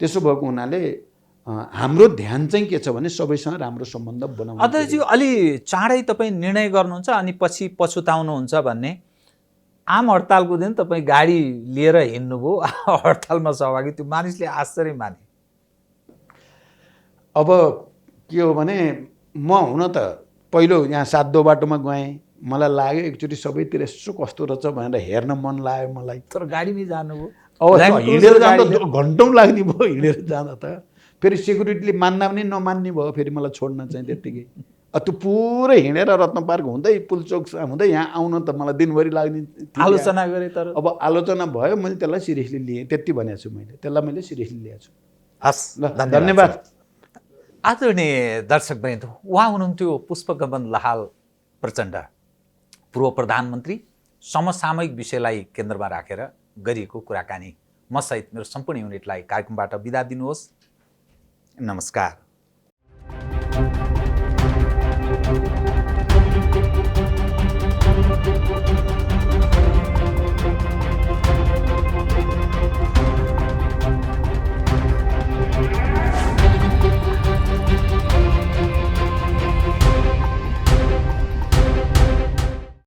B: त्यसो भएको हुनाले हाम्रो ध्यान चाहिँ के छ भने सबैसँग राम्रो सम्बन्ध बनाउनु।
A: अध्यक्षज्यू, अलि चाँडै तपाईँ निर्णय गर्नुहुन्छ अनि पछि पछुताउनुहुन्छ भन्ने। आम हडतालको दिन तपाईँ गाडी लिएर हिँड्नुभयो, हडतालमा सहभागी, त्यो मानिसले आश्चर्य माने।
B: अब के हो भने म हुन त पहिलो यहाँ सातो बाटोमा गएँ, मलाई लाग्यो एकचोटि सबैतिर यसो कस्तो रहेछ भनेर हेर्न मन लाग्यो मलाई।
A: तर गाडीमै जानुभयो?
B: अब हिँडेर जाँदा घन्टौँ लाग्ने भयो हिँडेर जाँदा त। फेरि सेक्युरिटीले मान्दा पनि नमान्ने भयो फेरि मलाई छोड्न चाहिँ त्यत्तिकै त्यो पुरै हिँडेर रत्न पार्क हुँदै पुलचोक हुँदै यहाँ आउन त मलाई दिनभरि लाग्ने थियो।
A: आलोचना गरे तर
B: अब आलोचना भयो, मैले त्यसलाई सिरियसली लिएँ, त्यति भनेको छु मैले, त्यसलाई मैले सिरियसली लिएको छु।
A: हस्,
B: धन्यवाद।
A: आदरणीय दर्शकवृन्द, उहाँ हुनुहुन्थ्यो पुष्पकमल दाहाल प्रचण्ड, पूर्व प्रधानमन्त्री। समसामयिक विषयलाई केन्द्रमा राखेर गरिएको कुराकानी। म सहित मेरो सम्पूर्ण युनिटलाई कार्यक्रमबाट बिदा दिनुहोस्। नमस्कार।